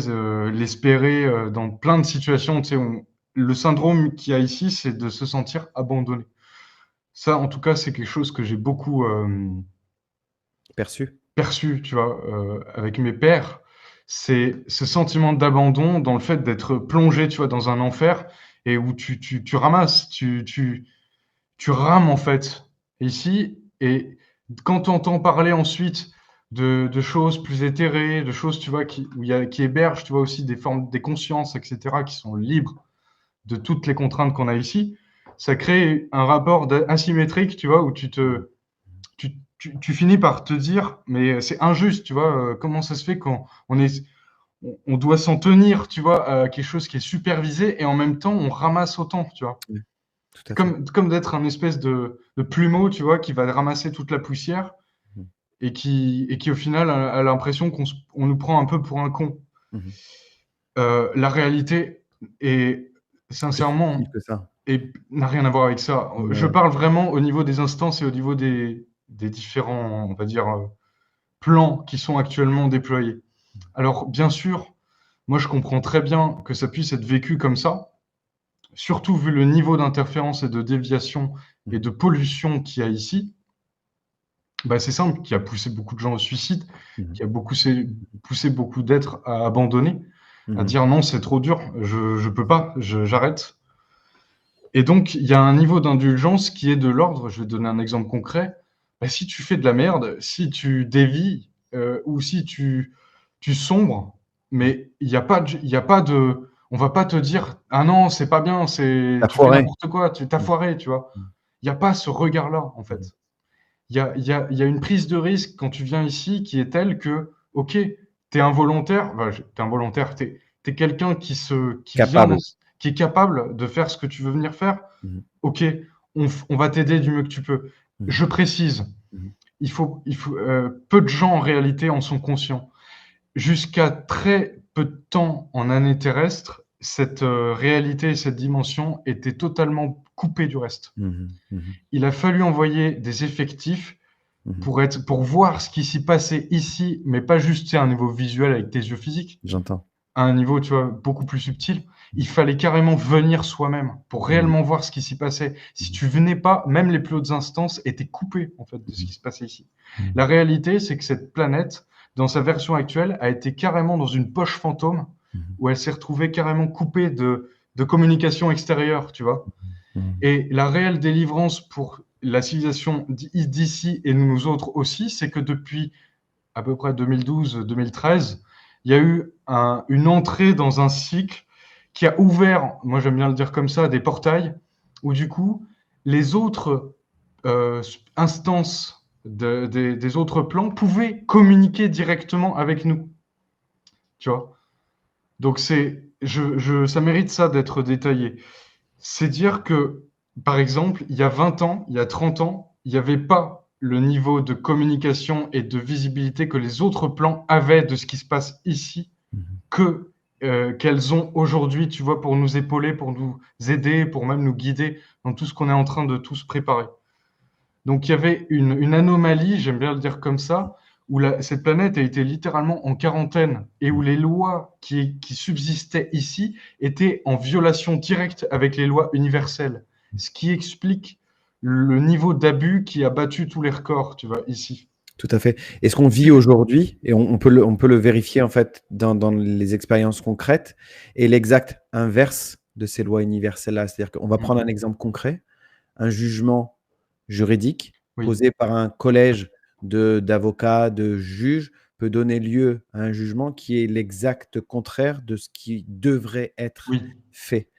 S2: l'espérer dans plein de situations. Tu sais, le syndrome qu'il y a ici, c'est de se sentir abandonné. Ça, en tout cas, c'est quelque chose que j'ai beaucoup
S1: Perçu?
S2: perçu, tu vois, avec mes pairs. C'est ce sentiment d'abandon dans le fait d'être plongé, tu vois, dans un enfer et où tu ramasses, tu rames en fait ici. Et quand tu entends parler ensuite de choses plus éthérées, de choses, tu vois, qui hébergent, tu vois, aussi des formes, des consciences, etc., qui sont libres de toutes les contraintes qu'on a ici, ça crée un rapport asymétrique, tu vois, où tu finis par te dire, mais c'est injuste, tu vois, comment ça se fait quand on doit s'en tenir, tu vois, à quelque chose qui est supervisé et en même temps on ramasse autant, tu vois.
S1: Oui, tout à fait.
S2: Comme d'être un espèce de plumeau, tu vois, qui va ramasser toute la poussière
S1: Mmh.
S2: et qui au final a l'impression on nous prend un peu pour un con.
S1: Mmh.
S2: La réalité est
S1: Plus subtil
S2: sincèrement
S1: que ça.
S2: et n'a rien à voir avec ça. Je
S1: Ouais.
S2: parle vraiment au niveau des instances et au niveau des différents, on va dire, plans qui sont actuellement déployés. Alors, bien sûr, moi, je comprends très bien que ça puisse être vécu comme ça, surtout vu le niveau d'interférence et de déviation et
S1: Mmh.
S2: de pollution qu'il y a ici. Bah, c'est simple, qui a poussé beaucoup de gens au suicide,
S1: Mmh.
S2: qui a poussé beaucoup d'êtres à abandonner, à
S1: Mmh.
S2: dire non, c'est trop dur, je peux pas, j'arrête. Et donc, il y a un niveau d'indulgence qui est de l'ordre, je vais te donner un exemple concret. Bah, si tu fais de la merde, si tu dévis, ou si tu sombres,
S1: Mmh.
S2: mais il y a pas de, on va pas te dire, ah non, c'est pas bien,
S1: Tu
S2: tu fais
S1: foiré.
S2: n'importe quoi, tu t'as
S1: Mmh.
S2: foiré, tu vois.
S1: Mmh.
S2: Il y a pas ce regard-là, en
S1: Mmh.
S2: fait. Il y a une prise de risque quand tu viens ici qui est telle que, ok, t'es involontaire, bah, t'es involontaire, t'es quelqu'un qui vient
S1: Capable.
S2: qui est capable de faire ce que tu veux venir faire.
S1: Mmh.
S2: Ok, on va t'aider du mieux que tu peux.
S1: Mmh.
S2: Je précise,
S1: Mmh.
S2: peu de gens en réalité en sont conscients. Jusqu'à très peu de temps en année terrestre, cette réalité, cette dimension était totalement coupée du reste.
S1: Mmh. Mmh.
S2: Il a fallu envoyer des effectifs
S1: Mmh.
S2: pour voir ce qui s'y passait ici, mais pas juste, tu sais, à un niveau visuel avec tes yeux physiques,
S1: J'entends.
S2: à un niveau, tu vois, beaucoup plus subtil. Il fallait carrément venir soi-même pour
S1: Mmh.
S2: réellement voir ce qui s'y passait. Si
S1: Mmh.
S2: tu venais pas, même les plus hautes instances étaient coupées, en fait, de ce
S1: Mmh.
S2: qui se passait ici.
S1: Mmh.
S2: La réalité, c'est que cette planète, dans sa version actuelle, a été carrément dans une poche fantôme
S1: Mmh.
S2: où elle s'est retrouvée carrément coupée de communication extérieure, tu vois.
S1: Mmh.
S2: Et la réelle délivrance pour la civilisation d'ici et nous autres aussi, c'est que depuis à peu près 2012-2013, il y a eu une entrée dans un cycle qui a ouvert, moi j'aime bien le dire comme ça, des portails, où du coup, les autres instances des autres plans pouvaient communiquer directement avec nous. Tu vois. Donc ça mérite ça d'être détaillé. C'est dire que, par exemple, il y a 20 ans, il y a 30 ans, il n'y avait pas le niveau de communication et de visibilité que les autres plans avaient de ce qui se passe ici
S1: Mhm.
S2: que qu'elles ont aujourd'hui, tu vois, pour nous épauler, pour nous aider, pour même nous guider dans tout ce qu'on est en train de tous préparer. Donc il y avait une anomalie, j'aime bien le dire comme ça, où cette planète a été littéralement en quarantaine et où les lois qui subsistaient ici étaient en violation directe avec les lois universelles, ce qui explique le niveau d'abus qui a battu tous les records, tu vois, ici.
S1: Tout à fait. Et ce qu'on vit aujourd'hui, et on peut le vérifier en fait dans les expériences concrètes, est l'exact inverse de ces lois universelles-là. C'est-à-dire qu'on va prendre un exemple concret, un jugement juridique
S2: Oui,
S1: posé par un collège d'avocats, de juges, peut donner lieu à un jugement qui est l'exact contraire de ce qui devrait être
S2: oui,
S1: fait.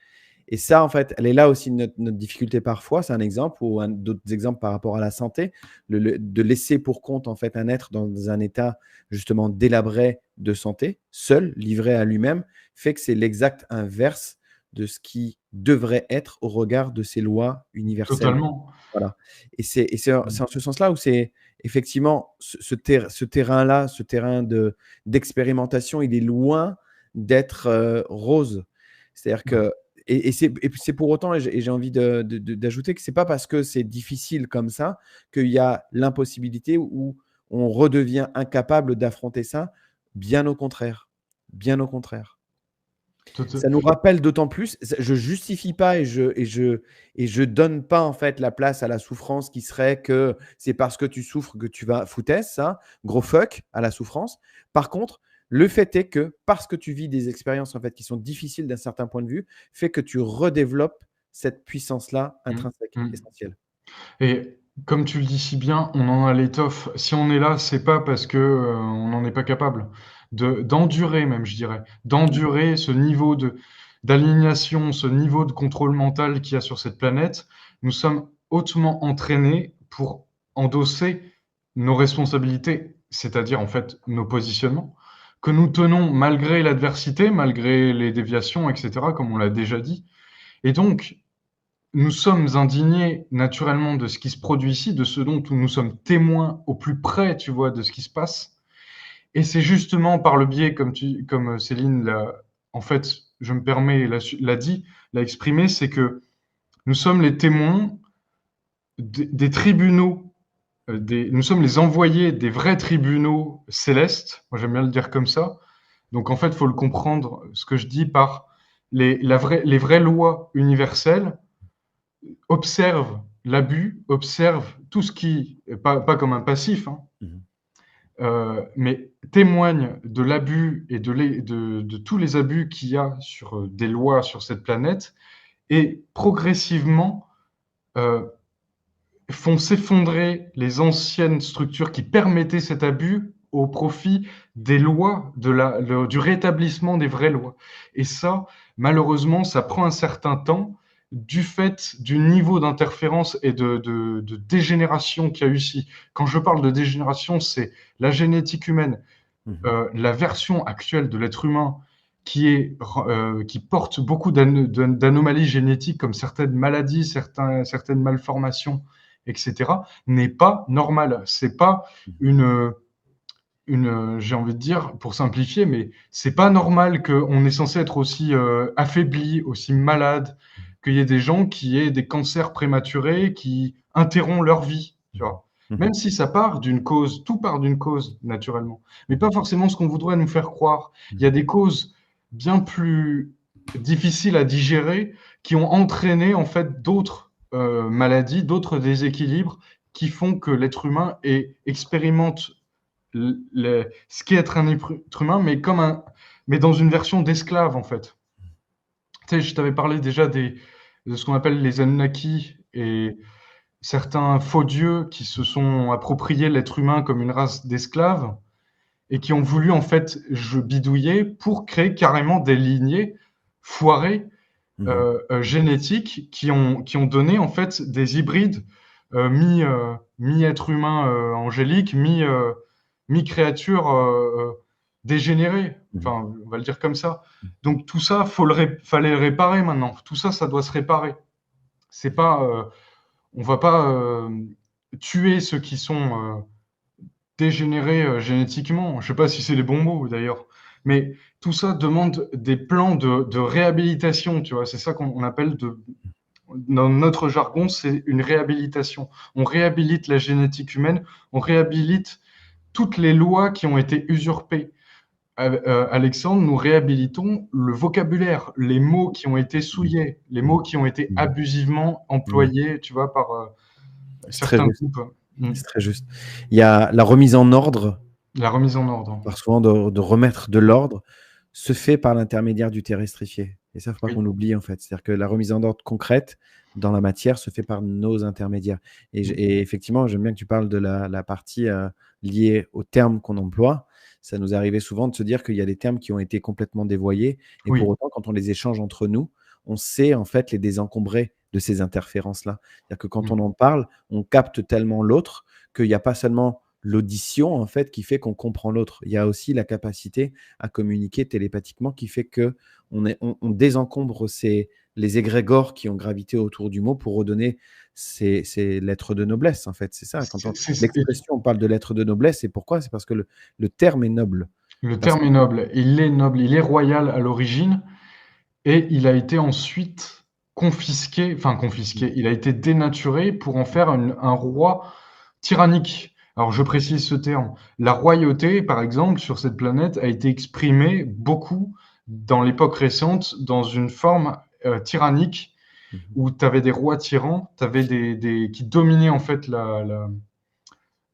S1: Et ça, en fait, elle est là aussi notre difficulté parfois. C'est un exemple ou d'autres exemples par rapport à la santé, de laisser pour compte en fait un être dans un état justement délabré de santé, seul, livré à lui-même, fait que c'est l'exact inverse de ce qui devrait être au regard de ces lois universelles.
S2: totalement.
S1: Voilà. C'est en ce sens-là où c'est effectivement ce terrain-là, ce terrain d'expérimentation, il est loin d'être rose. C'est-à-dire
S2: Ouais.
S1: que, et c'est pour autant, et j'ai envie d'ajouter que c'est pas parce que c'est difficile comme ça qu'il y a l'impossibilité où on redevient incapable d'affronter ça. Bien au contraire. Bien au contraire.
S2: Tot-
S1: Ça nous rappelle d'autant plus, je justifie pas et je donne pas en fait la place à la souffrance qui serait que c'est parce que tu souffres que tu vas foutaise, ça, gros fuck à la souffrance. Par contre, le fait est que parce que tu vis des expériences en fait qui sont difficiles d'un certain point de vue, fait que tu redéveloppes cette puissance-là
S2: Mm,
S1: intrinsèque,
S2: mm.
S1: essentielle.
S2: Et comme tu le dis si bien, on en a l'étoffe. Si on est là, c'est pas parce que on n'en est pas capable d'endurer même, je dirais, d'endurer ce niveau de d'alignation, ce niveau de contrôle mental qu'il y a sur cette planète. Nous sommes hautement entraînés pour endosser nos responsabilités, c'est-à-dire en fait nos positionnements que nous tenons malgré l'adversité, malgré les déviations, etc., comme on l'a déjà dit. Et donc, nous sommes indignés naturellement de ce qui se produit ici, de ce dont nous sommes témoins au plus près, tu vois, de ce qui se passe. Et c'est justement par le biais, comme Céline l'a, en fait, je me permets, l'a dit, l'a exprimé, c'est que nous sommes les témoins des tribunaux, nous sommes les envoyés des vrais tribunaux célestes. Moi, j'aime bien le dire comme ça. Donc, en fait, il faut le comprendre, ce que je dis par les vraies lois universelles observe l'abus, observe tout ce qui, pas comme un passif, hein,
S1: Mhm.
S2: mais témoigne de l'abus et de tous les abus qu'il y a sur des lois sur cette planète, et progressivement euh, font s'effondrer les anciennes structures qui permettaient cet abus au profit des lois, du rétablissement des vraies lois. Et ça, malheureusement, ça prend un certain temps du fait du niveau d'interférence et de dégénération qu'il y a eu ici. Quand je parle de dégénération, c'est la génétique humaine,
S1: Mhm.
S2: la version actuelle de l'être humain qui porte beaucoup d'anomalies génétiques comme certaines maladies, certaines malformations, etc., n'est pas normale. C'est pas une, j'ai envie de dire, pour simplifier, mais c'est pas normal qu'on est censé être aussi affaibli, aussi malade, qu'il y ait des gens qui aient des cancers prématurés, qui interrompent leur vie, tu
S1: Mhm.
S2: vois. Même
S1: Mhm.
S2: si ça part d'une cause, tout part d'une cause, naturellement, mais pas forcément ce qu'on voudrait nous faire croire. Il y a
S1: Mhm.
S2: des causes bien plus difficiles à digérer qui ont entraîné en fait d'autres maladies, d'autres déséquilibres qui font que l'être humain expérimente ce qu'est être un être humain, mais dans une version d'esclave, en fait. Tu sais, je t'avais parlé déjà de ce qu'on appelle les Anunnaki et certains faux dieux qui se sont appropriés l'être humain comme une race d'esclaves et qui ont voulu, en fait, bidouiller pour créer carrément des lignées foirées
S1: Mhm.
S2: génétiques qui ont donné, en fait, des hybrides mi-être humain angélique, mi-créature dégénéré.
S1: Mhm.
S2: Enfin, on va le dire comme ça. Donc tout ça, fallait le réparer maintenant. Tout ça, ça doit se réparer. C'est pas, on va pas tuer ceux qui sont dégénérés génétiquement. Je sais pas si c'est les bons mots d'ailleurs, mais tout ça demande des plans de réhabilitation. Tu vois, c'est ça qu'on appelle dans notre jargon, c'est une réhabilitation. On réhabilite la génétique humaine, on réhabilite toutes les lois qui ont été usurpées. Alexandre, nous réhabilitons le vocabulaire, les mots qui ont été souillés, les mots qui ont été
S1: Mhm.
S2: abusivement
S1: Mhm.
S2: employés, tu vois, par
S1: C'est très
S2: certains
S1: juste.
S2: groupes. Mm.
S1: C'est très juste. Il y a la remise en ordre,
S2: La remise en ordre.
S1: par souvent de remettre de l'ordre, se fait par l'intermédiaire du terrestrifié. Et ça, il ne faut pas qu'on
S2: Oui.
S1: l'oublie, en fait. C'est-à-dire que la remise en ordre concrète dans la matière se fait par nos intermédiaires.
S2: Mm.
S1: Et effectivement, j'aime bien que tu parles de la partie liée aux termes qu'on emploie. Ça nous arrivait souvent de se dire qu'il y a des termes qui ont été complètement dévoyés. Et pour
S2: Oui.
S1: autant, quand on les échange entre nous, on sait en fait les désencombrer de ces interférences-là. C'est-à-dire que quand
S2: Mm.
S1: on en parle, on capte tellement l'autre qu'il n'y a pas seulement l'audition en fait qui fait qu'on comprend l'autre. Il y a aussi la capacité à communiquer télépathiquement qui fait que on désencombre les égrégores qui ont gravité autour du mot pour redonner ces lettres de noblesse en fait. C'est ça. Quand l'expression on parle de lettres de noblesse, et pourquoi? C'est parce que le terme est noble.
S2: Le
S1: Parce
S2: terme
S1: que
S2: est noble, il est royal à l'origine et il a été ensuite confisqué, il a été dénaturé pour en faire un roi tyrannique. Alors je précise ce terme. La royauté, par exemple, sur cette planète a été exprimée beaucoup dans l'époque récente dans une forme tyrannique
S1: Mhm.
S2: où tu avais des rois tyrans, tu avais qui dominaient en fait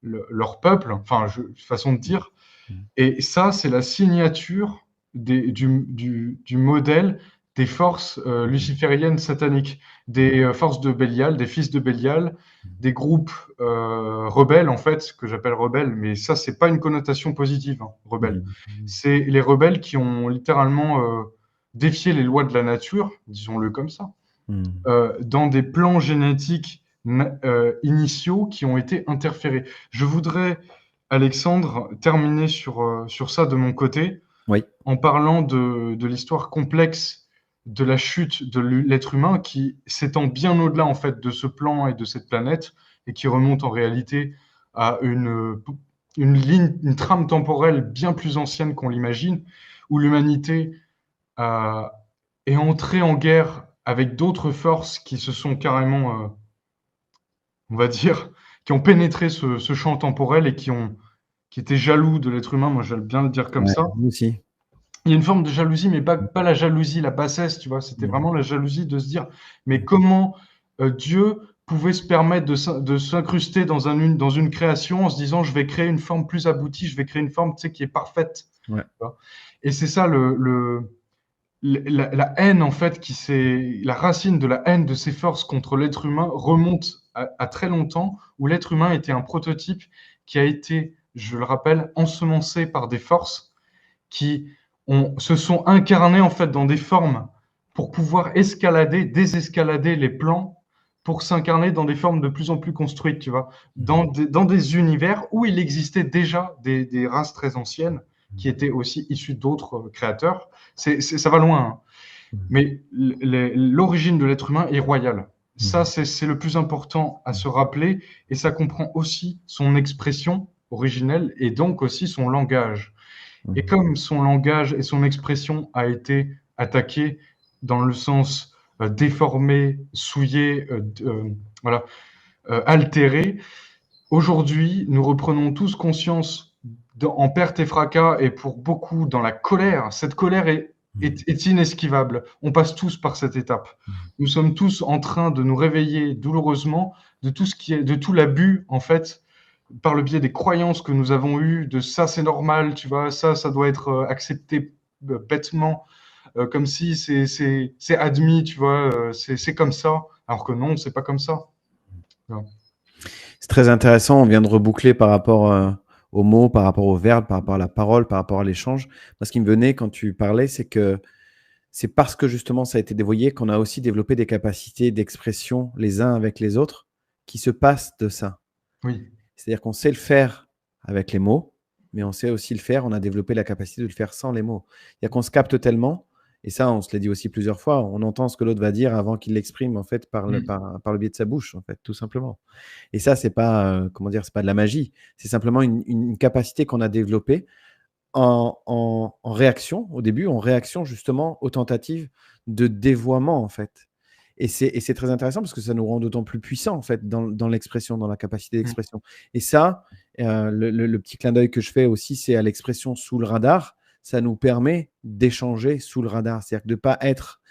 S2: leur peuple, façon de dire.
S1: Mhm.
S2: Et ça, c'est la signature du modèle des forces lucifériennes sataniques, des forces de Bélial, des fils de Bélial, des groupes rebelles, en fait, que j'appelle rebelles, mais ça, c'est pas une connotation positive, hein, rebelles.
S1: Mhm. Mhm.
S2: C'est les rebelles qui ont littéralement défié les lois de la nature, disons-le comme ça,
S1: Mhm.
S2: dans des plans génétiques initiaux qui ont été interférés. Je voudrais, Alexandre, terminer sur ça de mon côté,
S1: Oui.
S2: en parlant de l'histoire complexe de la chute de l'être humain qui s'étend bien au-delà en fait de ce plan et de cette planète et qui remonte en réalité à une trame temporelle bien plus ancienne qu'on l'imagine, où l'humanité est entrée en guerre avec d'autres forces qui se sont carrément, on va dire, qui ont pénétré ce champ temporel et qui étaient jaloux de l'être humain. Moi, j'aime bien le dire comme
S1: Ouais,
S2: ça.
S1: nous aussi.
S2: Il y a une forme de jalousie, mais pas la jalousie, la bassesse, tu vois. C'était
S1: Mhm.
S2: vraiment la jalousie de se dire, mais comment Dieu pouvait se permettre de s'incruster dans une création en se disant, je vais créer une forme plus aboutie, je vais créer une forme, tu sais, qui est parfaite.
S1: Ouais.
S2: Tu vois. Et c'est ça la haine, en fait, la racine de la haine de ces forces contre l'être humain remonte à très longtemps, où l'être humain était un prototype qui a été, je le rappelle, ensemencé par des forces qui se sont incarnées, en fait, dans des formes pour pouvoir désescalader les plans, pour s'incarner dans des formes de plus en plus construites, tu vois,
S1: Mhm.
S2: dans des univers où il existait déjà des races très anciennes qui étaient aussi issues d'autres créateurs. Ça va loin, hein.
S1: Mhm.
S2: Mais l'origine de l'être humain est royale. Ça,
S1: Mhm.
S2: c'est le plus important à se rappeler, et ça comprend aussi son expression originelle et donc aussi son langage. Et
S1: Mhm.
S2: comme son langage et son expression a été attaqué dans le sens déformé, souillé, voilà, altéré, aujourd'hui, nous reprenons tous conscience en perte et fracas et pour beaucoup dans la colère. Cette colère
S1: Mhm.
S2: est inesquivable. On passe tous par cette étape. Nous sommes tous en train de nous réveiller douloureusement de tout ce qui est, de tout l'abus, en fait, par le biais des croyances que nous avons eues, de ça c'est normal, tu vois, ça doit être accepté bêtement, comme si c'est admis, tu vois, c'est comme ça, alors que non, c'est pas comme ça.
S1: C'est très intéressant. On vient de reboucler par rapport aux mots, par rapport au verbe, par rapport à la parole, par rapport à l'échange. Moi, ce qui me venait quand tu parlais, c'est que c'est parce que justement ça a été dévoyé qu'on a aussi développé des capacités d'expression les uns avec les autres qui se passent de ça.
S2: Oui.
S1: C'est-à-dire qu'on sait le faire avec les mots, mais on sait aussi le faire. On a développé la capacité de le faire sans les mots. Il y a qu'on se capte tellement, et ça, on se l'a dit aussi plusieurs fois, on entend ce que l'autre va dire avant qu'il l'exprime, en fait, par le biais de sa bouche, en fait, tout simplement. Et ça, c'est pas, c'est pas de la magie. C'est simplement une capacité qu'on a développée en réaction, au début, en réaction justement aux tentatives de dévoiement, en fait. Et c'est très intéressant parce que ça nous rend d'autant plus puissants, en fait, dans l'expression, dans la capacité d'expression. Et ça, le petit clin d'œil que je fais aussi, c'est à l'expression sous le radar. Ça nous permet d'échanger sous le radar. C'est-à-dire de ne pas être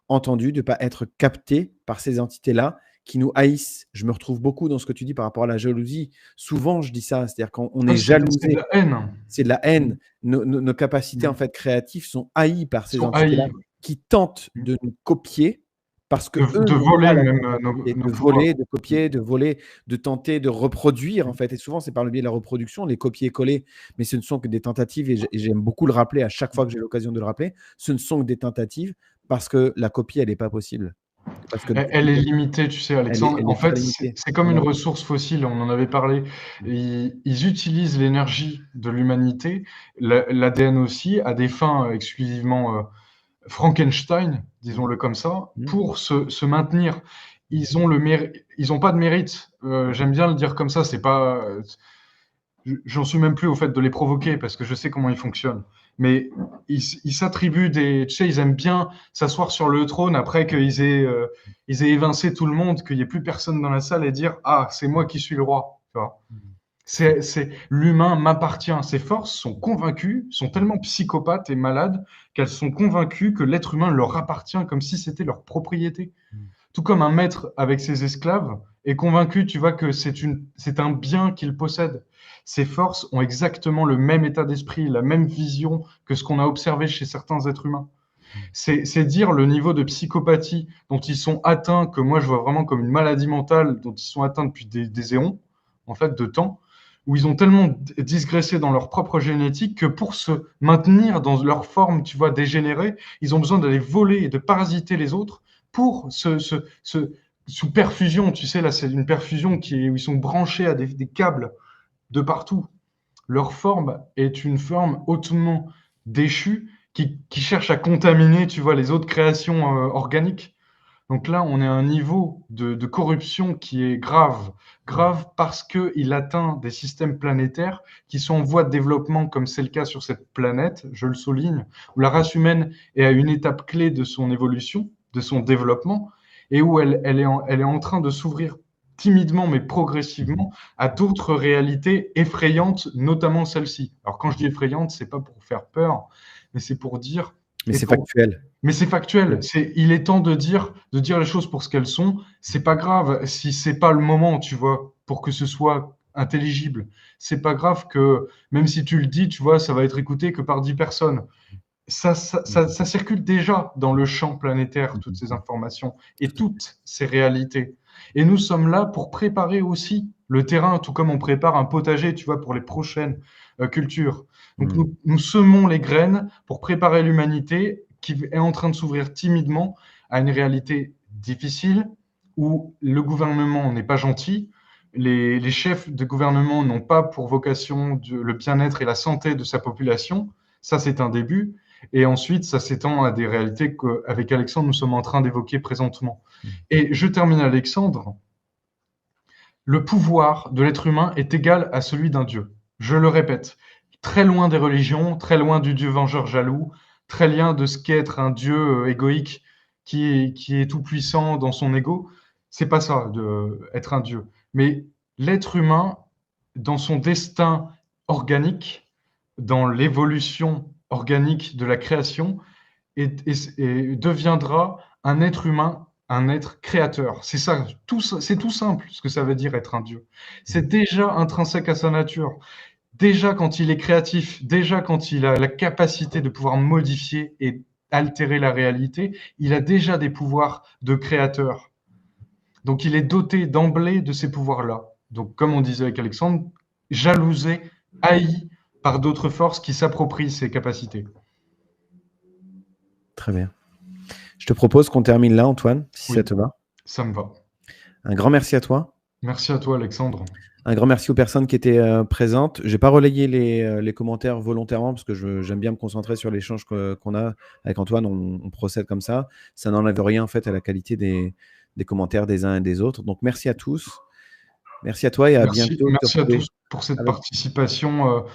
S1: entendu, de ne pas être capté par ces entités-là qui nous haïssent. Je me retrouve beaucoup dans ce que tu dis par rapport à la jalousie. Souvent, je dis ça, c'est-à-dire quand on est jalousé.
S2: C'est de la haine.
S1: C'est de la haine. Nos capacités en fait créatives sont haïes par ces entités-là qui tentent de nous copier parce que
S2: de voler même
S1: de voler, de copier, de voler, de tenter de reproduire en fait. Et souvent, c'est par le biais de la reproduction, les copier-coller. Mais ce ne sont que des tentatives et j'aime beaucoup le rappeler à chaque fois que j'ai l'occasion de le rappeler. Ce ne sont que des tentatives parce que la copie, elle n'est pas possible.
S2: Parce que elle est limitée, tu sais, Alexandre. En fait, c'est comme une ressource fossile, on en avait parlé. Ils utilisent l'énergie de l'humanité, l'ADN aussi, à des fins exclusivement Frankenstein, disons-le comme ça, pour se maintenir. Ils n'ont pas de mérite. J'aime bien le dire comme ça, c'est pas. J'en suis même plus au fait de les provoquer parce que je sais comment ils fonctionnent. Mais ils s'attribuent des. Tu sais, ils aiment bien s'asseoir sur le trône après qu'ils aient évincé tout le monde, qu'il n'y ait plus personne dans la salle et dire ah, c'est moi qui suis le roi. Tu vois. L'humain m'appartient. Ces forces sont convaincues, sont tellement psychopathes et malades qu'elles sont convaincues que l'être humain leur appartient comme si c'était leur propriété. Tout comme un maître avec ses esclaves est convaincu, tu vois, que c'est un bien qu'il possède. Ces forces ont exactement le même état d'esprit, la même vision que ce qu'on a observé chez certains êtres humains. C'est dire le niveau de psychopathie dont ils sont atteints, que moi je vois vraiment comme une maladie mentale dont ils sont atteints depuis des éons, en fait, de temps, où ils ont tellement digressé dans leur propre génétique que pour se maintenir dans leur forme, tu vois, dégénérée, ils ont besoin d'aller voler et de parasiter les autres pour sous perfusion, tu sais, là c'est une perfusion où ils sont branchés à des câbles de partout. Leur forme est une forme hautement déchue qui cherche à contaminer, tu vois, les autres créations organiques. Donc là, on est à un niveau de corruption qui est grave. Grave parce qu'il atteint des systèmes planétaires qui sont en voie de développement, comme c'est le cas sur cette planète, je le souligne, où la race humaine est à une étape clé de son évolution, de son développement, et où elle est en train de s'ouvrir timidement mais progressivement à d'autres réalités effrayantes, notamment celle-ci. Alors quand je dis effrayante, c'est pas pour faire peur, mais c'est pour dire...
S1: Mais c'est factuel.
S2: Mais c'est factuel. Il est temps de dire les choses pour ce qu'elles sont. C'est pas grave si c'est pas le moment, tu vois, pour que ce soit intelligible. C'est pas grave que, même si tu le dis, tu vois, ça va être écouté que par 10 personnes. Ça circule déjà dans le champ planétaire, toutes ces informations et toutes ces réalités. Et nous sommes là pour préparer aussi le terrain, tout comme on prépare un potager, tu vois, pour les prochaines cultures. Donc nous semons les graines pour préparer l'humanité qui est en train de s'ouvrir timidement à une réalité difficile où le gouvernement n'est pas gentil, les chefs de gouvernement n'ont pas pour vocation le bien-être et la santé de sa population. Ça, c'est un début. Et ensuite, ça s'étend à des réalités qu'avec Alexandre, nous sommes en train d'évoquer présentement. Et je termine, Alexandre. Le pouvoir de l'être humain est égal à celui d'un dieu. Je le répète, très loin des religions, très loin du dieu vengeur jaloux, très loin de ce qu'est être un dieu égoïque qui est tout puissant dans son ego. C'est pas ça, être un dieu. Mais l'être humain, dans son destin organique, dans l'évolution organique de la création, et deviendra un être humain, un être créateur. C'est ça, c'est tout simple ce que ça veut dire être un dieu. C'est déjà intrinsèque à sa nature. Déjà quand il est créatif, déjà quand il a la capacité de pouvoir modifier et altérer la réalité, il a déjà des pouvoirs de créateur. Donc il est doté d'emblée de ces pouvoirs-là. Donc comme on disait avec Alexandre, jalousé, haï par d'autres forces qui s'approprient ses capacités.
S1: Très bien. Je te propose qu'on termine là, Antoine, si ça te va.
S2: Ça me va.
S1: Un grand merci à toi.
S2: Merci à toi, Alexandre.
S1: Un grand merci aux personnes qui étaient présentes. Je n'ai pas relayé les commentaires volontairement parce que j'aime bien me concentrer sur l'échange qu'on a avec Antoine. On procède comme ça. Ça n'enlève rien en fait à la qualité des commentaires des uns et des autres. Donc merci à tous. Merci à toi et à bientôt.
S2: Merci à tous pour cette
S1: Avec
S2: participation.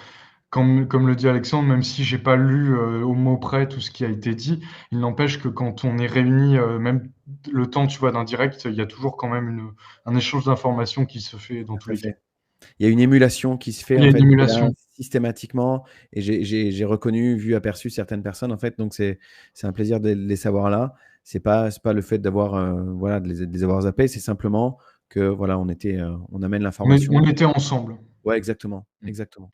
S2: Comme le dit Alexandre, même si j'ai pas lu au mot près tout ce qui a été dit, il n'empêche que quand on est réunis, même le temps, tu vois, d'un direct, il y a toujours quand même un échange d'informations qui se fait dans tous
S1: Tout à
S2: les cas.
S1: fait. Il y a une émulation qui se fait
S2: Il y
S1: en
S2: a une
S1: fait qui est là
S2: émulation.
S1: systématiquement et j'ai reconnu, vu, aperçu certaines personnes en fait. Donc c'est un plaisir de les savoir là. C'est pas le fait d'avoir voilà de les avoir zappés, c'est simplement que voilà on amène l'information.
S2: On était ensemble.
S1: Ouais, exactement, exactement.